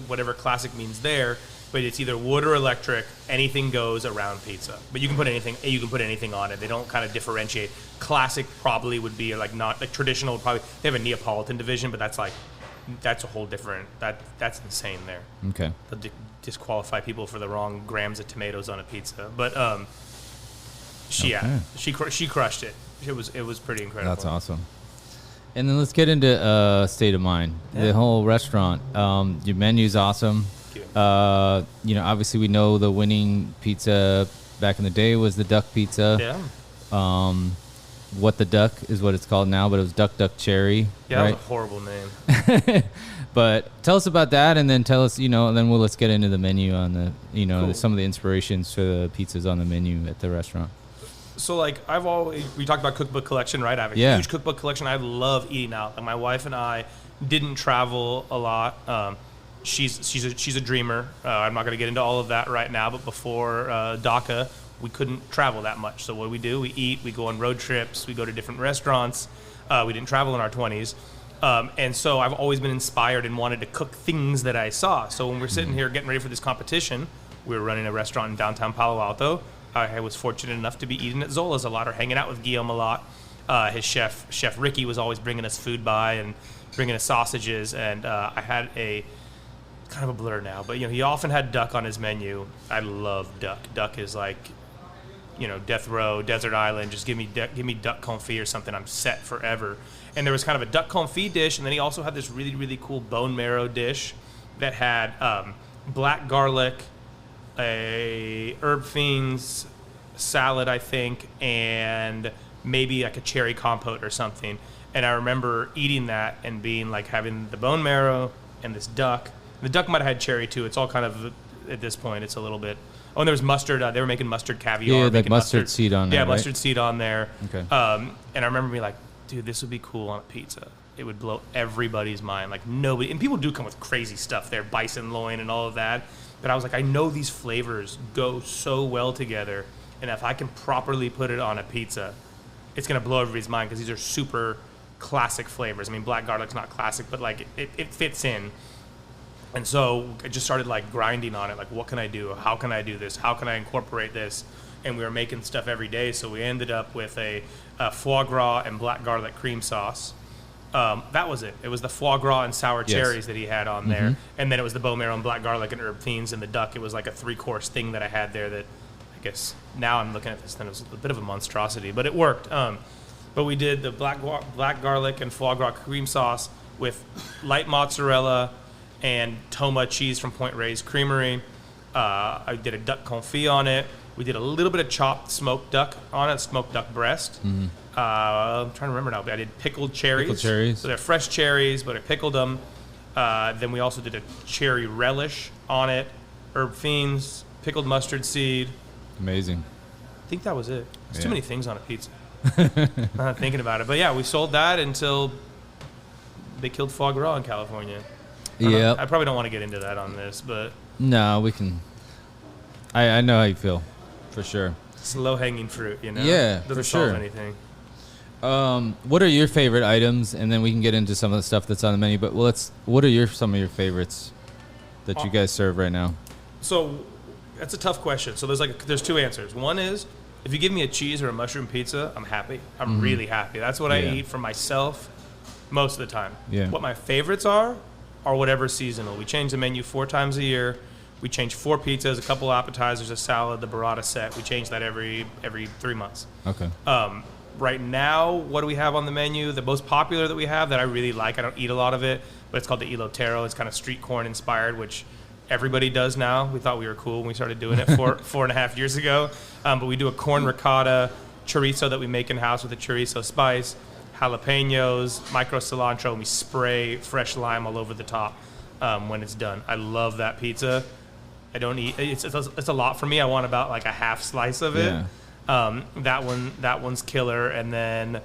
whatever classic means there, but it's either wood or electric. Anything goes around pizza, but you can put anything on it. They don't kind of differentiate. Classic probably would be like not like traditional. Probably they have a Neapolitan division, but that's a whole different. That's insane there. Okay. They'll disqualify people for the wrong grams of tomatoes on a pizza, but she crushed it. It was pretty incredible. That's awesome. And then let's get into state of mind. Yeah. The whole restaurant. Your menu's awesome. Obviously we know the winning pizza back in the day was the duck pizza. Yeah. What the duck is what it's called now, but it was Duck Cherry. Yeah, right? That was a horrible name. But tell us about that, and then tell us, and then let's get into the menu on the, cool. Some of the inspirations for the pizzas on the menu at the restaurant. So like we talked about cookbook collection, right? I have a huge cookbook collection. I love eating out. Like my wife and I didn't travel a lot. She's a dreamer. I'm not going to get into all of that right now, but before DACA, we couldn't travel that much. So what do? We eat, we go on road trips, we go to different restaurants. We didn't travel in our 20s. And so I've always been inspired and wanted to cook things that I saw. So when we're sitting here getting ready for this competition, we were running a restaurant in downtown Palo Alto. I was fortunate enough to be eating at Zola's a lot or hanging out with Guillaume a lot. His chef Ricky was always bringing us food by and bringing us sausages. And I had a kind of a blur now, but he often had duck on his menu. I love duck. Duck is like, death row, desert island. Just give me duck confit or something. I'm set forever. And there was kind of a duck confit dish, and then he also had this really, really cool bone marrow dish that had black garlic, a herb fiends salad, I think, and maybe like a cherry compote or something. And I remember eating that and being like having the bone marrow and this duck. The duck might have had cherry too. It's all kind of, at this point, it's a little bit. Oh, and there was mustard. They were making mustard caviar. Yeah, like mustard seed on there. Yeah, right? mustard seed on there. Okay. And I remember being like, dude, this would be cool on a pizza. It would blow everybody's mind. Like nobody, and people do come with crazy stuff there, bison loin and all of that. But I was like, I know these flavors go so well together, and if I can properly put it on a pizza, it's gonna blow everybody's mind because these are super classic flavors. I mean, black garlic's not classic, but like it fits in. And so I just started like grinding on it. Like, what can I do? How can I do this? How can I incorporate this? And we were making stuff every day. So we ended up with a foie gras and black garlic cream sauce. That was it. It was the foie gras and sour cherries that he had on there. And then it was the bone marrow and black garlic and herb fiends and the duck. It was like a 3-course thing that I had there that I guess now I'm looking at this and it was a bit of a monstrosity, but it worked. But we did the black garlic and foie gras cream sauce with light mozzarella and Toma cheese from Point Reyes Creamery. I did a duck confit on it. We did a little bit of chopped smoked duck on it, smoked duck breast. I'm trying to remember now, but I did pickled cherries. Pickled cherries. So they're fresh cherries, but I pickled them. Then we also did a cherry relish on it, herb fiends, pickled mustard seed. Amazing. I think that was it. There's too Yeah. many things on a pizza. I'm not thinking about it. But yeah, we sold that until they killed foie gras in California. Yeah. I probably don't want to get into that on this, but No, we can. I know how you feel, for sure. it's low-hanging fruit, you know? Yeah, Doesn't for solve sure. anything. What are your favorite items? And then we can get into some of the stuff that's on the menu. But what are some of your favorites that you guys serve right now? So that's a tough question. So there's two answers. One is, if you give me a cheese or a mushroom pizza, I'm happy. I'm really happy. That's what I Yeah. eat for myself most of the time. Yeah. What my favorites are whatever's seasonal. We change the menu 4 times a year. We change 4 pizzas, a couple appetizers, a salad, the burrata set. We change that every 3 months. Okay. Right now, what do we have on the menu? The most popular that we have that I really like, I don't eat a lot of it, but it's called the elotero. It's kind of street corn inspired, which everybody does now. We thought we were cool when we started doing it 4.5 years ago. But we do a corn ricotta chorizo that we make in-house with a chorizo spice, jalapenos, micro cilantro, and we spray fresh lime all over the top when it's done. I love that pizza. I don't eat, it's a lot for me. I want about like a half slice of it. Yeah. That one's killer. And then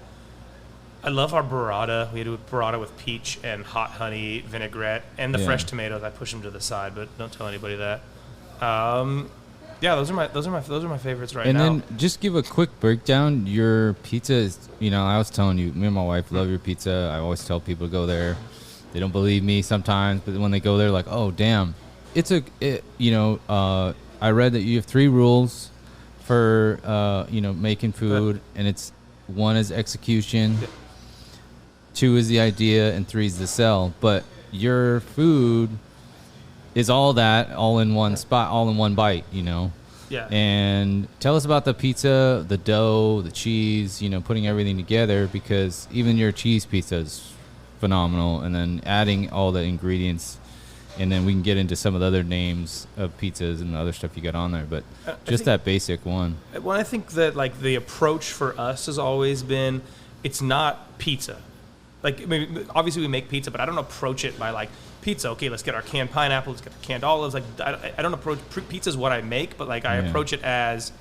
I love our burrata. We do a burrata with peach and hot honey vinaigrette and the Yeah. fresh tomatoes. I push them to the side, but don't tell anybody that. Yeah, those are my favorites right now. And then just give a quick breakdown. Your pizza is, I was telling you, me and my wife love your pizza. I always tell people to go there. They don't believe me sometimes, but when they go there, like, oh, damn. I read that you have 3 rules for, making food, and it's 1 is execution, 2 is the idea, and 3 is the sell. But your food is all that, all in one spot, all in one bite, Yeah. And tell us about the pizza, the dough, the cheese, putting everything together, because even your cheese pizza is phenomenal. And then adding all the ingredients, and then we can get into some of the other names of pizzas and the other stuff you got on there. But just that basic one. Well, I think that like the approach for us has always been, it's not pizza. Like, I mean, obviously we make pizza, but I don't approach it by like, pizza, okay, let's get our canned pineapple, let's get the canned olives. Like, I don't approach pizza is what I make, but like I approach it as,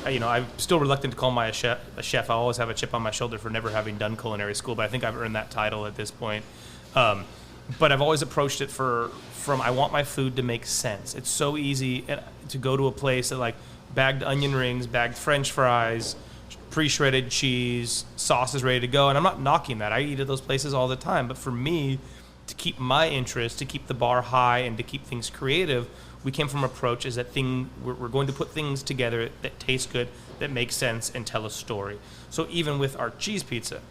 I'm still reluctant to call my a chef. I always have a chip on my shoulder for never having done culinary school, but I think I've earned that title at this point. But I've always approached it from I want my food to make sense. It's so easy to go to a place that like bagged onion rings, bagged French fries, pre-shredded cheese, sauce is ready to go, and I'm not knocking that. I eat at those places all the time, but for me, to keep my interest, to keep the bar high, and to keep things creative, we came from approach is that we're going to put things together that taste good, that make sense, and tell a story. So even with our cheese pizza,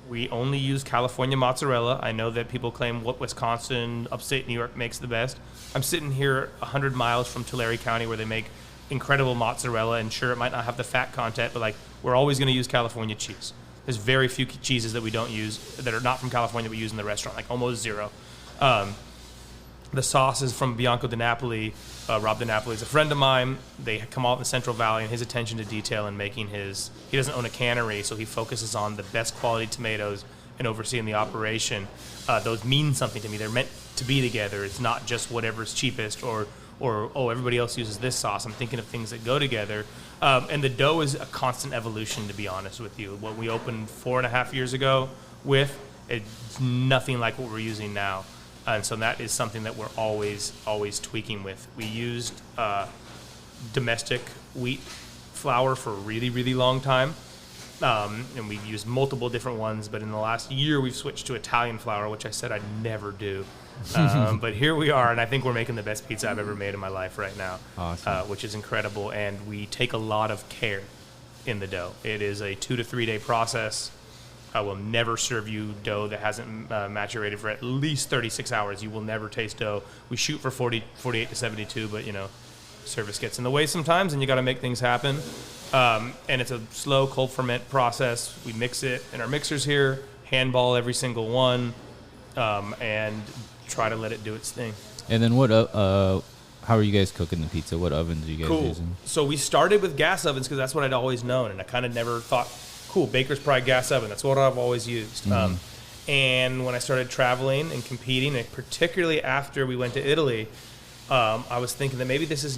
we only use California mozzarella. I know that people claim what Wisconsin, upstate New York makes the best. I'm sitting here 100 miles from Tulare County where they make incredible mozzarella, and sure, it might not have the fat content, but like we're always going to use California cheese. There's very few cheeses that we don't use that are not from California we use in the restaurant, like almost zero. The sauce is from Bianco di Napoli. Rob Di Napoli is a friend of mine. They come out in the Central Valley, and his attention to detail in making he doesn't own a cannery, so he focuses on the best quality tomatoes and overseeing the operation. Those mean something to me. They're meant to be together. It's not just whatever's cheapest or everybody else uses this sauce. I'm thinking of things that go together. And the dough is a constant evolution, to be honest with you. What we opened 4.5 years ago it's nothing like what we're using now. And so that is something that we're always tweaking with. We used domestic wheat flour for a really, really long time. And we've used multiple different ones, but in the last year we've switched to Italian flour, which I said I'd never do. But here we are, and I think we're making the best pizza I've ever made in my life right now, Awesome. which is incredible. And we take a lot of care in the dough. It is a 2 to 3 day process. I will never serve you dough that hasn't maturated for at least 36 hours. You will never taste dough. We shoot for 48 to 72, but service gets in the way sometimes, and you got to make things happen. And it's a slow cold ferment process. We mix it in our mixers here, handball every single one, and try to let it do its thing. And then how are you guys cooking the pizza? What ovens are you guys using? So we started with gas ovens because that's what I'd always known, and I kind of never thought, cool, baker's probably gas oven. That's what I've always used. Mm-hmm. And when I started traveling and competing, and particularly after we went to Italy, I was thinking that maybe these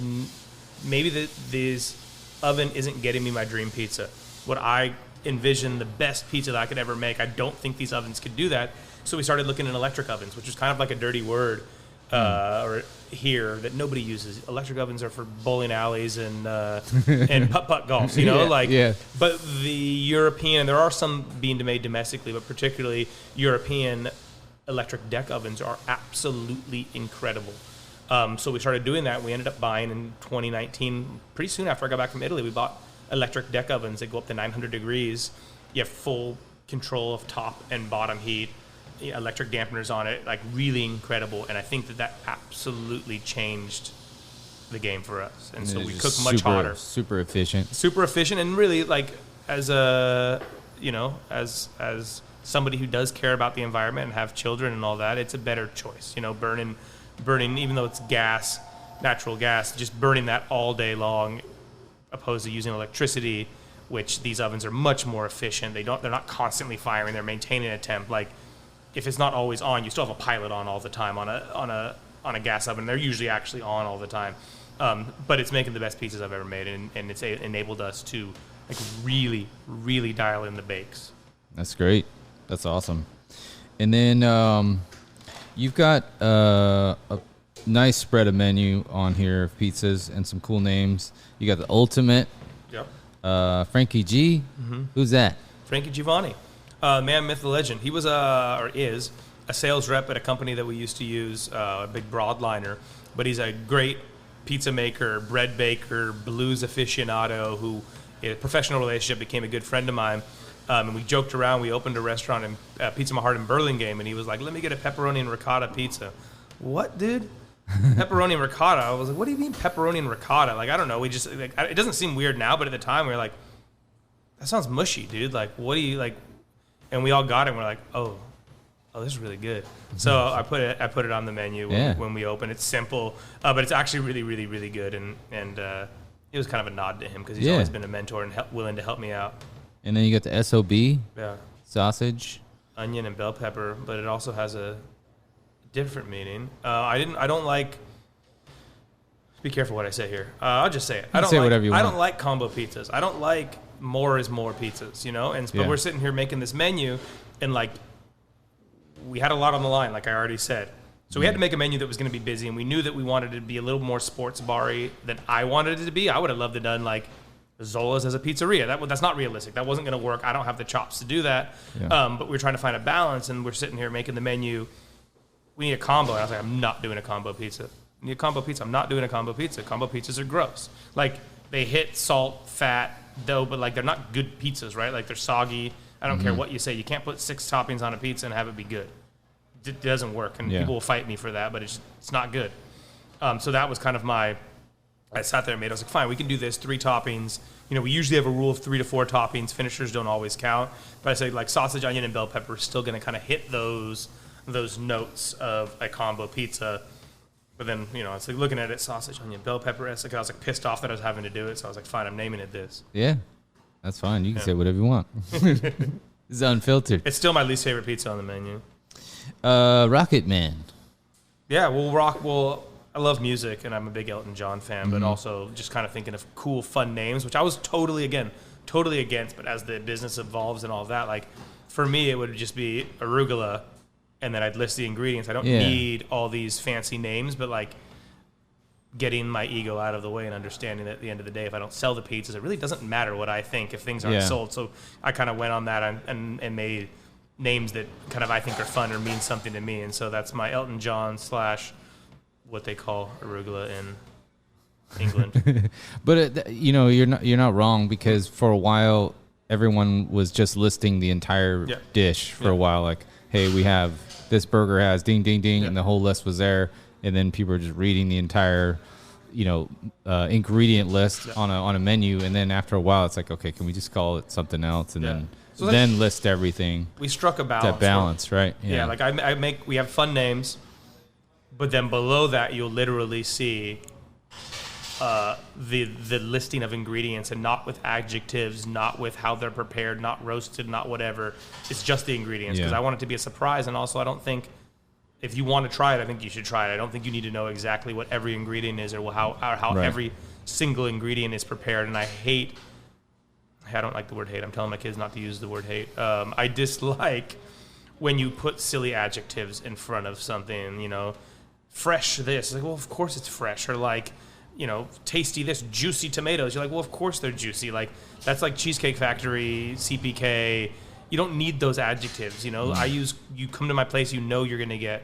oven isn't getting me my dream pizza. What I envision the best pizza that I could ever make, I don't think these ovens could do that. So we started looking at electric ovens, which is kind of like a dirty word or here that nobody uses. Electric ovens are for bowling alleys and putt-putt golfs, you know? But the European, there are some being made domestically, but particularly European electric deck ovens are absolutely incredible. So we started doing that. We ended up buying in 2019, pretty soon after I got back from Italy, we bought electric deck ovens that go up to 900 degrees. You have full control of top and bottom heat, electric dampeners on it, like really incredible. And I think that absolutely changed the game for us. And so we cook much hotter. Super efficient. Super efficient. And really, like, as a, you know, as somebody who does care about the environment and have children and all that, it's a better choice. You know, burning, even though it's gas, natural gas, just burning that all day long, opposed to using electricity, which these ovens are much more efficient. They're not constantly firing. They're maintaining a temp. Like, if it's not always on, you still have a pilot on all the time on a gas oven. They're usually actually on all the time. But it's making the best pizzas I've ever made, and it's enabled us to like really, really dial in the bakes. That's great. That's awesome. And then you've got a nice spread of menu on here of pizzas and some cool names. You got the Ultimate. Yep. Frankie G. Mm-hmm. Who's that? Frankie Giovanni. Man, myth, the legend. He was or is a sales rep at a company that we used to use, a big broadliner, but he's a great pizza maker, bread baker, blues aficionado who, in a professional relationship, became a good friend of mine. And we joked around. We opened a restaurant in Pizza My Heart in Burlingame, and he was like, "Let me get a pepperoni and ricotta pizza." What, dude? Pepperoni and ricotta? I was like, "What do you mean pepperoni and ricotta?" Like, I don't know. We just like, it doesn't seem weird now, but at the time we were like, "That sounds mushy, dude." Like, what do you like? And we all got it. And we're like, "Oh, this is really good." So I put it on the menu when we open. It's simple, but it's actually really, really, really good. And it was kind of a nod to him because he's always been a mentor and willing to help me out. And then you got the SOB, sausage, onion, and bell pepper, but it also has a different meaning. I don't like. Be careful what I say here. I'll just say it. I don't say like, whatever you want. I don't like combo pizzas. I don't like more is more pizzas. You know, but we're sitting here making this menu, and like we had a lot on the line, like I already said. So we had to make a menu that was going to be busy, and we knew that we wanted it to be a little more sports bar-y than I wanted it to be. I would have loved to have done like Zola's as a pizzeria. That's not realistic. That wasn't going to work. I don't have the chops to do that. Yeah. But we were trying to find a balance, and we're sitting here making the menu. We need a combo. And I was like, I'm not doing a combo pizza. I need a combo pizza. I'm not doing a combo pizza. Combo pizzas are gross. Like, they hit salt, fat, dough, but like they're not good pizzas, right? Like, they're soggy. I don't care what you say. You can't put 6 toppings on a pizza and have it be good. It doesn't work, and people will fight me for that, but it's not good. So that was kind of I sat there and I was like, fine, we can do this, 3 toppings. You know, we usually have a rule of 3 to 4 toppings. Finishers don't always count. But I say, like, sausage, onion, and bell pepper is still going to kind of hit those notes of a combo pizza. But then, you know, it's like looking at it, sausage, onion, bell pepper. I was like pissed off that I was having to do it. So I was like, fine, I'm naming it this. Yeah, that's fine. You can say whatever you want. It's unfiltered. It's still my least favorite pizza on the menu. Rocket Man. Yeah, well, I love music, and I'm a big Elton John fan, but also just kind of thinking of cool, fun names, which I was totally against. But as the business evolves and all that, like, for me, it would just be arugula, and then I'd list the ingredients. I don't need all these fancy names, but, like, getting my ego out of the way and understanding that at the end of the day, if I don't sell the pizzas, it really doesn't matter what I think if things aren't sold. So I kind of went on that and made names that kind of I think are fun or mean something to me. And so that's my Elton John / what they call arugula in England. But you know, you're not wrong, because for a while everyone was just listing the entire dish for a while. Like, hey, we have this burger has ding ding ding, and the whole list was there. And then people are just reading the entire, you know, ingredient list on a menu. And then after a while, it's like, okay, can we just call it something else? And then list everything. We struck a balance. That balance, right? Yeah, like we have fun names, but then below that you'll literally see the listing of ingredients, and not with adjectives, not with how they're prepared, not roasted, not whatever. It's just the ingredients, because I want it to be a surprise. And also, I don't think, if you want to try it, I think you should try it. I don't think you need to know exactly what every ingredient is or how every single ingredient is prepared. And I don't like the word hate. I'm telling my kids not to use the word hate. I dislike when you put silly adjectives in front of something, fresh this. It's like, well, of course it's fresh. Or like, tasty this, juicy tomatoes. You're like, well, of course they're juicy. Like, that's like Cheesecake Factory, CPK. You don't need those adjectives, you come to my place, you're going to get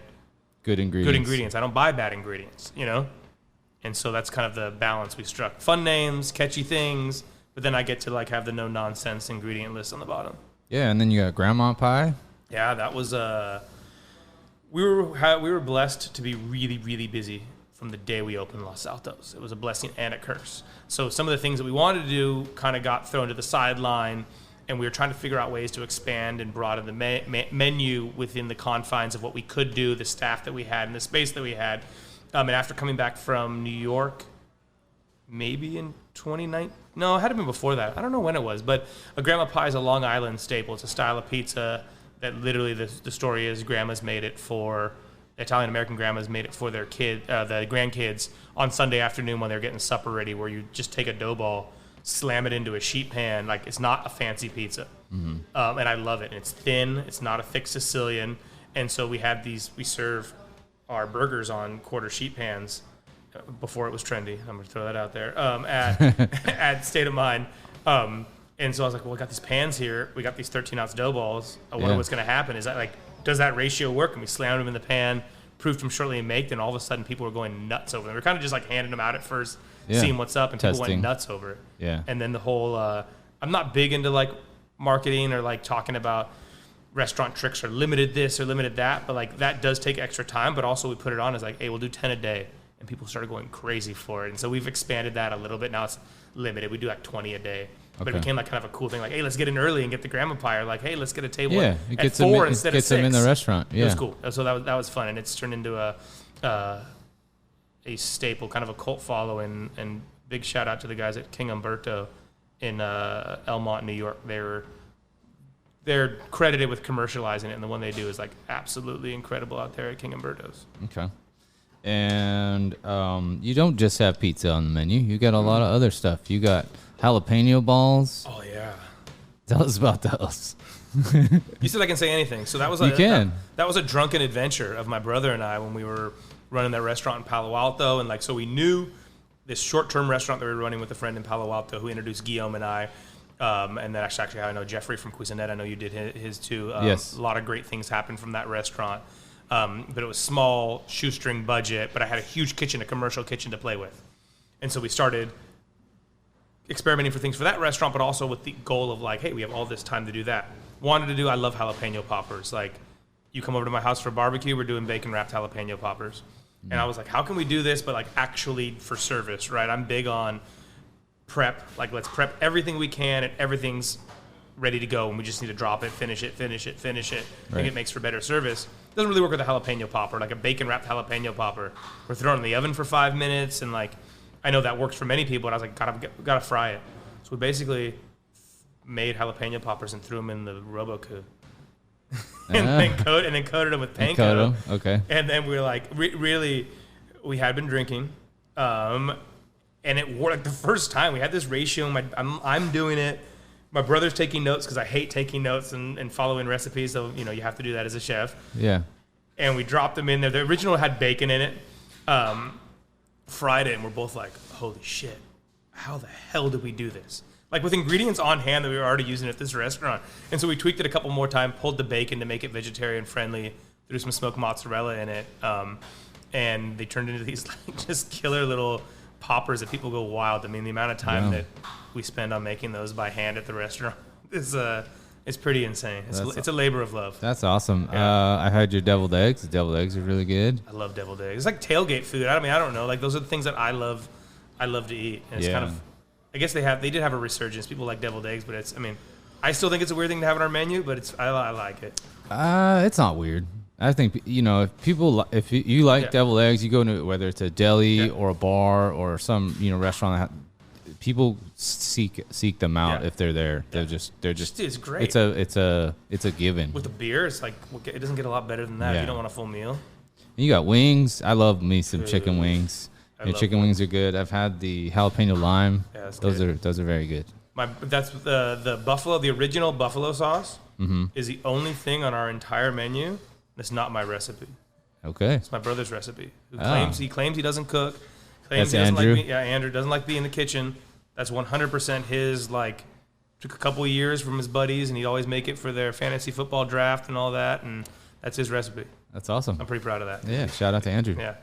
good ingredients. I don't buy bad ingredients, And so that's kind of the balance we struck. Fun names, catchy things, but then I get to like have the no nonsense ingredient list on the bottom. Yeah, and then you got grandma pie. Yeah, that was we were blessed to be really, really busy from the day we opened Los Altos. It was a blessing and a curse. So some of the things that we wanted to do kind of got thrown to the sideline, and we were trying to figure out ways to expand and broaden the menu within the confines of what we could do, the staff that we had, and the space that we had. And after coming back from New York, maybe in 2019, no, it had to been before that. I don't know when it was, but a grandma pie is a Long Island staple. It's a style of pizza that literally the story is grandma's made it for, Italian-American grandmas made it for their the grandkids on Sunday afternoon when they're getting supper ready, where you just take a dough ball, slam it into a sheet pan. Like, it's not a fancy pizza. And I love it. And it's thin. It's not a thick Sicilian. And so we serve our burgers on quarter sheet pans before it was trendy. I'm going to throw that out there, at State of Mind. And so I was like, well, we got these pans here. We got these 13-ounce dough balls. I wonder what's going to happen. Is that like, does that ratio work? And we slammed them in the pan, proved them shortly and baked, and all of a sudden people were going nuts over them. We were kind of just like handing them out at first, seeing what's up, and people went nuts over it. Yeah. And then the whole, I'm not big into like marketing or like talking about restaurant tricks or limited this or limited that, but like that does take extra time. But also we put it on as like, hey, we'll do 10 a day. And people started going crazy for it. And so we've expanded that a little bit. Now it's limited. We do like 20 a day. But it became like kind of a cool thing. Like, hey, let's get in early and get the grandma pie. Or like, hey, let's get a table at 4 instead of 6. Gets them in the restaurant. Yeah. It was cool. So that was fun. And it's turned into a staple, kind of a cult following. And big shout out to the guys at King Umberto in Elmont, New York. They're credited with commercializing it. And the one they do is like absolutely incredible out there at King Umberto's. Okay. And you don't just have pizza on the menu. You got a lot of other stuff. You got jalapeno balls. Oh, yeah. Tell us about those. You said I can say anything. So that was that was a drunken adventure of my brother and I when we were running that restaurant in Palo Alto. And like, so we knew this short-term restaurant that we were running with a friend in Palo Alto who introduced Guillaume and I. And then actually how I know Jeffrey from Cuisinette. I know you did his too. Yes. A lot of great things happened from that restaurant. But it was small, shoestring budget, but I had a huge kitchen, a commercial kitchen to play with. And so we started experimenting for things for that restaurant, but also with the goal of like, hey, we have all this time to do that. I love jalapeno poppers. Like, you come over to my house for barbecue, we're doing bacon wrapped jalapeno poppers. And I was like, how can we do this, but like actually for service, right? I'm big on prep. Like, let's prep everything we can and everything's ready to go, and we just need to drop it, finish it. Right. I think it makes for better service. Doesn't really work with a jalapeno popper, like a bacon wrapped jalapeno popper. We're throwing it in the oven for 5 minutes, and like, I know that works for many people, and I was like, gotta fry it. So we basically made jalapeno poppers and threw them in the Robocoup. and then coated them with panko. Okay. And then we were like, really, we had been drinking, and it worked. Like the first time we had this ratio. I'm doing it. My brother's taking notes because I hate taking notes and following recipes. So, you have to do that as a chef. Yeah. And we dropped them in there. The original had bacon in it. Fried it, and we're both like, holy shit, how the hell did we do this? Like, with ingredients on hand that we were already using at this restaurant. And so we tweaked it a couple more times, pulled the bacon to make it vegetarian friendly, threw some smoked mozzarella in it. And they turned into these like just killer little poppers that people go wild. I mean, the amount of time that we spend on making those by hand at the restaurant is pretty insane. It's a labor of love. That's awesome. Yeah. I had your develed eggs. The deviled eggs are really good. I love deviled eggs. It's like tailgate food. I don't know. Like, those are the things that I love to eat. And it's kind of, I guess they did have a resurgence. People like deviled eggs, but I still think it's a weird thing to have on our menu, but I like it. It's not weird. I think, if you like deviled eggs, you go to, whether it's a deli or a bar or some, restaurant, people seek them out if they're there. They're just it's great. It's a given. With the beer, it's like, it doesn't get a lot better than that if you don't want a full meal. And you got wings. I love me some chicken wings. Your chicken wings are good. I've had the jalapeno lime. Yeah, those are very good. That's the buffalo. The original buffalo sauce Mm-hmm. is the only thing on our entire menu that's not my recipe. Okay. It's my brother's recipe. He claims he doesn't cook. That's Andrew. Andrew doesn't like being in the kitchen. That's 100% his. Like, took a couple of years from his buddies, and he'd always make it for their fantasy football draft and all that. And that's his recipe. That's awesome. I'm pretty proud of that. Yeah. Shout out to Andrew. Yeah.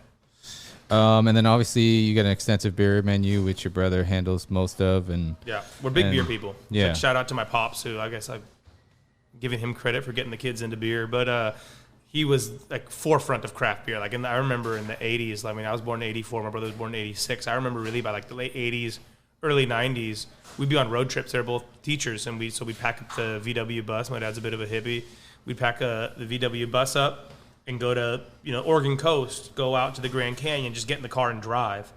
And then obviously you got an extensive beer menu, which your brother handles most of, and yeah, we're big beer people. Yeah. So shout out to my pops, who I guess I've given him credit for getting the kids into beer, but he was like forefront of craft beer. Like, I remember in the 80s. I mean, I was born in '84. My brother was born in '86. I remember really by like the late '80s, early '90s, we'd be on road trips. They're both teachers, and we'd pack up the VW bus. My dad's a bit of a hippie. We'd pack the VW bus up and go to, Oregon coast, go out to the Grand Canyon, just get in the car and drive.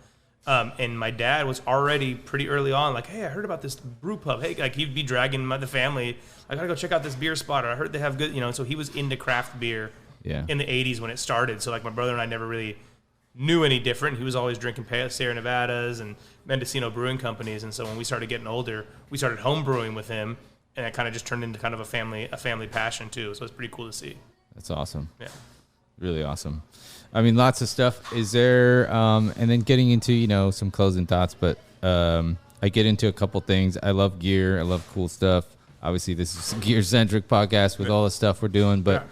And my dad was already pretty early on like, hey, I heard about this brew pub. Hey, like he'd be dragging the family. I gotta go check out this beer spot. Or I heard they have good, so he was into craft beer in the 80s when it started. So like my brother and I never really knew any different. He was always drinking Sierra Nevadas and Mendocino brewing companies. And so when we started getting older, we started home brewing with him. And it kind of just turned into kind of a family passion too. So it's pretty cool to see. That's awesome. Yeah. Really awesome. I mean, lots of stuff. Is there, and then getting into, some closing thoughts, but I get into a couple things. I love gear. I love cool stuff. Obviously, this is a gear-centric podcast with all the stuff we're doing, but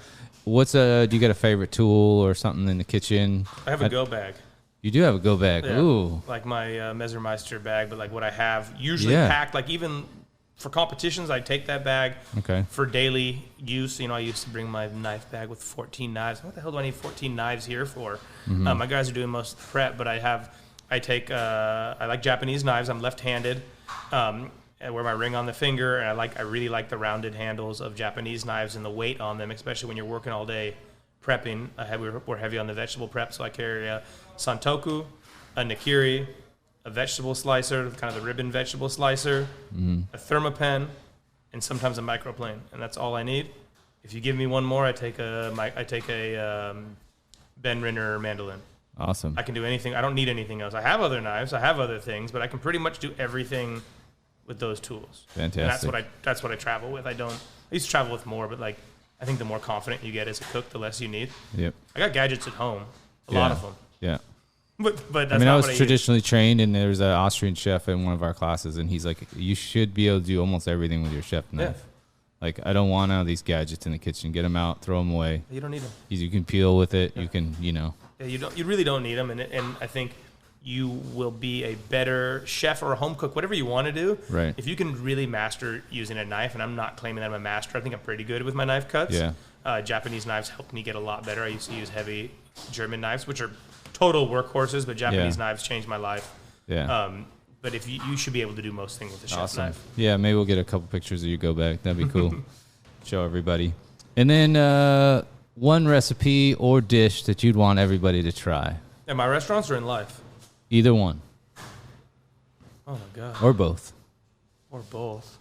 do you got a favorite tool or something in the kitchen? I have a go bag. You do have a go bag. Yeah. Ooh. Like my Messermeister bag, but like what I have usually packed, like even for competitions, I take that bag for daily use. I used to bring my knife bag with 14 knives. What the hell do I need 14 knives here for? Mm-hmm. My guys are doing most of the prep, but I like Japanese knives. I'm left-handed. I wear my ring on the finger, and I really like the rounded handles of Japanese knives and the weight on them, especially when you're working all day prepping. We're heavy on the vegetable prep, so I carry a santoku, a nikiri, a vegetable slicer, kind of the ribbon vegetable slicer, a thermopen, and sometimes a microplane, and that's all I need. If you give me one more, I take a Ben Renner mandolin. Awesome. I can do anything. I don't need anything else. I have other knives. I have other things, but I can pretty much do everything with those tools. Fantastic. And that's what I travel with. I used to travel with more, but like I think the more confident you get as a cook, the less you need. Yep. I got gadgets at home, a lot of them. Yeah. But that's I not was what I traditionally trained, and there was an Austrian chef in one of our classes, and he's like, you should be able to do almost everything with your chef knife. Yeah. Like, I don't want all these gadgets in the kitchen. Get them out, throw them away. You don't need them. You can peel with it. Yeah. You can, Yeah, you really don't need them, and I think you will be a better chef or a home cook, whatever you want to do. Right. If you can really master using a knife, and I'm not claiming that I'm a master. I think I'm pretty good with my knife cuts. Yeah. Japanese knives helped me get a lot better. I used to use heavy German knives, which are total workhorses, but Japanese knives changed my life. Yeah. But if you should be able to do most things with a chef's knife. Yeah, maybe we'll get a couple pictures of you go back. That'd be cool. Show everybody. And then one recipe or dish that you'd want everybody to try. At my restaurants or in life? Either one. Oh my God. Or both. Or both.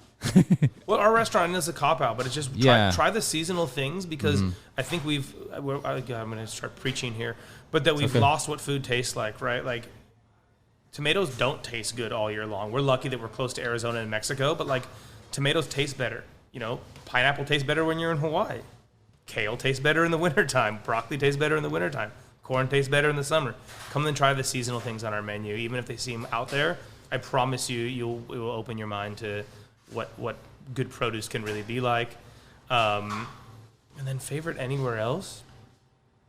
Well, our restaurant is a cop-out, but it's just try the seasonal things, because I think I'm going to start preaching here, but that we've lost what food tastes like, right? Like, tomatoes don't taste good all year long. We're lucky that we're close to Arizona and Mexico, but like, tomatoes taste better. Pineapple tastes better when you're in Hawaii. Kale tastes better in the wintertime. Broccoli tastes better in the wintertime. Corn tastes better in the summer. Come and try the seasonal things on our menu. Even if they seem out there, I promise it will open your mind to what good produce can really be like. And then favorite anywhere else,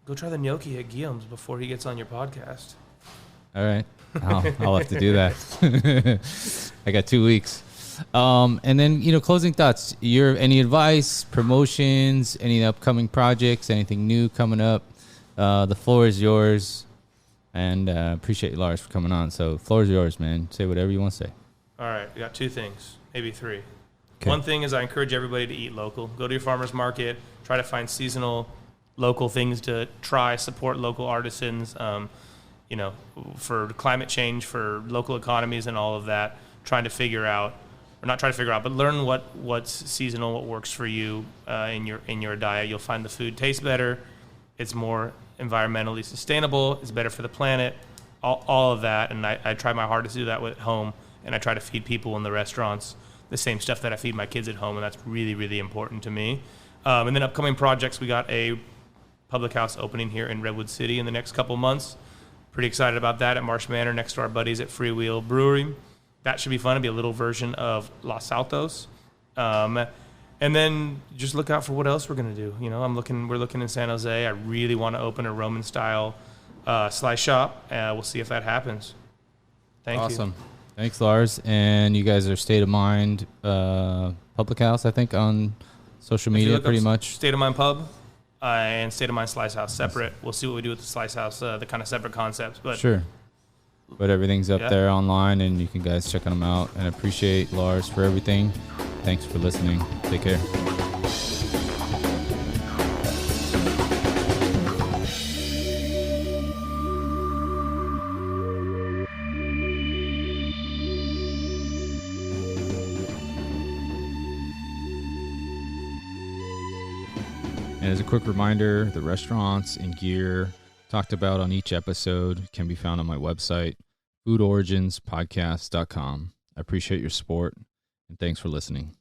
go try the gnocchi at Guillaume's before he gets on your podcast. All right. I'll have to do that. I got 2 weeks. And then, closing thoughts. Any advice, promotions, any upcoming projects, anything new coming up? The floor is yours. And appreciate you, Lars, for coming on. So floor is yours, man. Say whatever you want to say. All right. We got 2 things, maybe 3. Okay. One thing is I encourage everybody to eat local. Go to your farmer's market. Try to find seasonal, local things to try. Support local artisans, for climate change, for local economies and all of that. But learn what's seasonal, what works for you in your diet. You'll find the food tastes better. It's more environmentally sustainable. It's better for the planet. all of that. And I try my hardest to do that at home, and I try to feed people in the restaurants the same stuff that I feed my kids at home, and that's really, really important to me. And then upcoming projects, we got a public house opening here in Redwood City in the next couple months. Pretty excited about that at Marsh Manor next to our buddies at Freewheel Brewery. That should be fun. It'll be a little version of Los Altos. And then just look out for what else we're going to do. You know, we're looking in San Jose. I really want to open a Roman style slice shop. We'll see if that happens. Thank you. Awesome. Thanks, Lars. And you guys are State of Mind Public House, I think, on social media pretty much. State of Mind Pub and State of Mind Slice House separate. We'll see what we do with the Slice House, the kind of separate concepts. But sure. But everything's up there online, and you can guys check them out. And I appreciate Lars for everything. Thanks for listening. Take care. And as a quick reminder, the restaurants and gear talked about on each episode can be found on my website, foodoriginspodcast.com. I appreciate your support, and thanks for listening.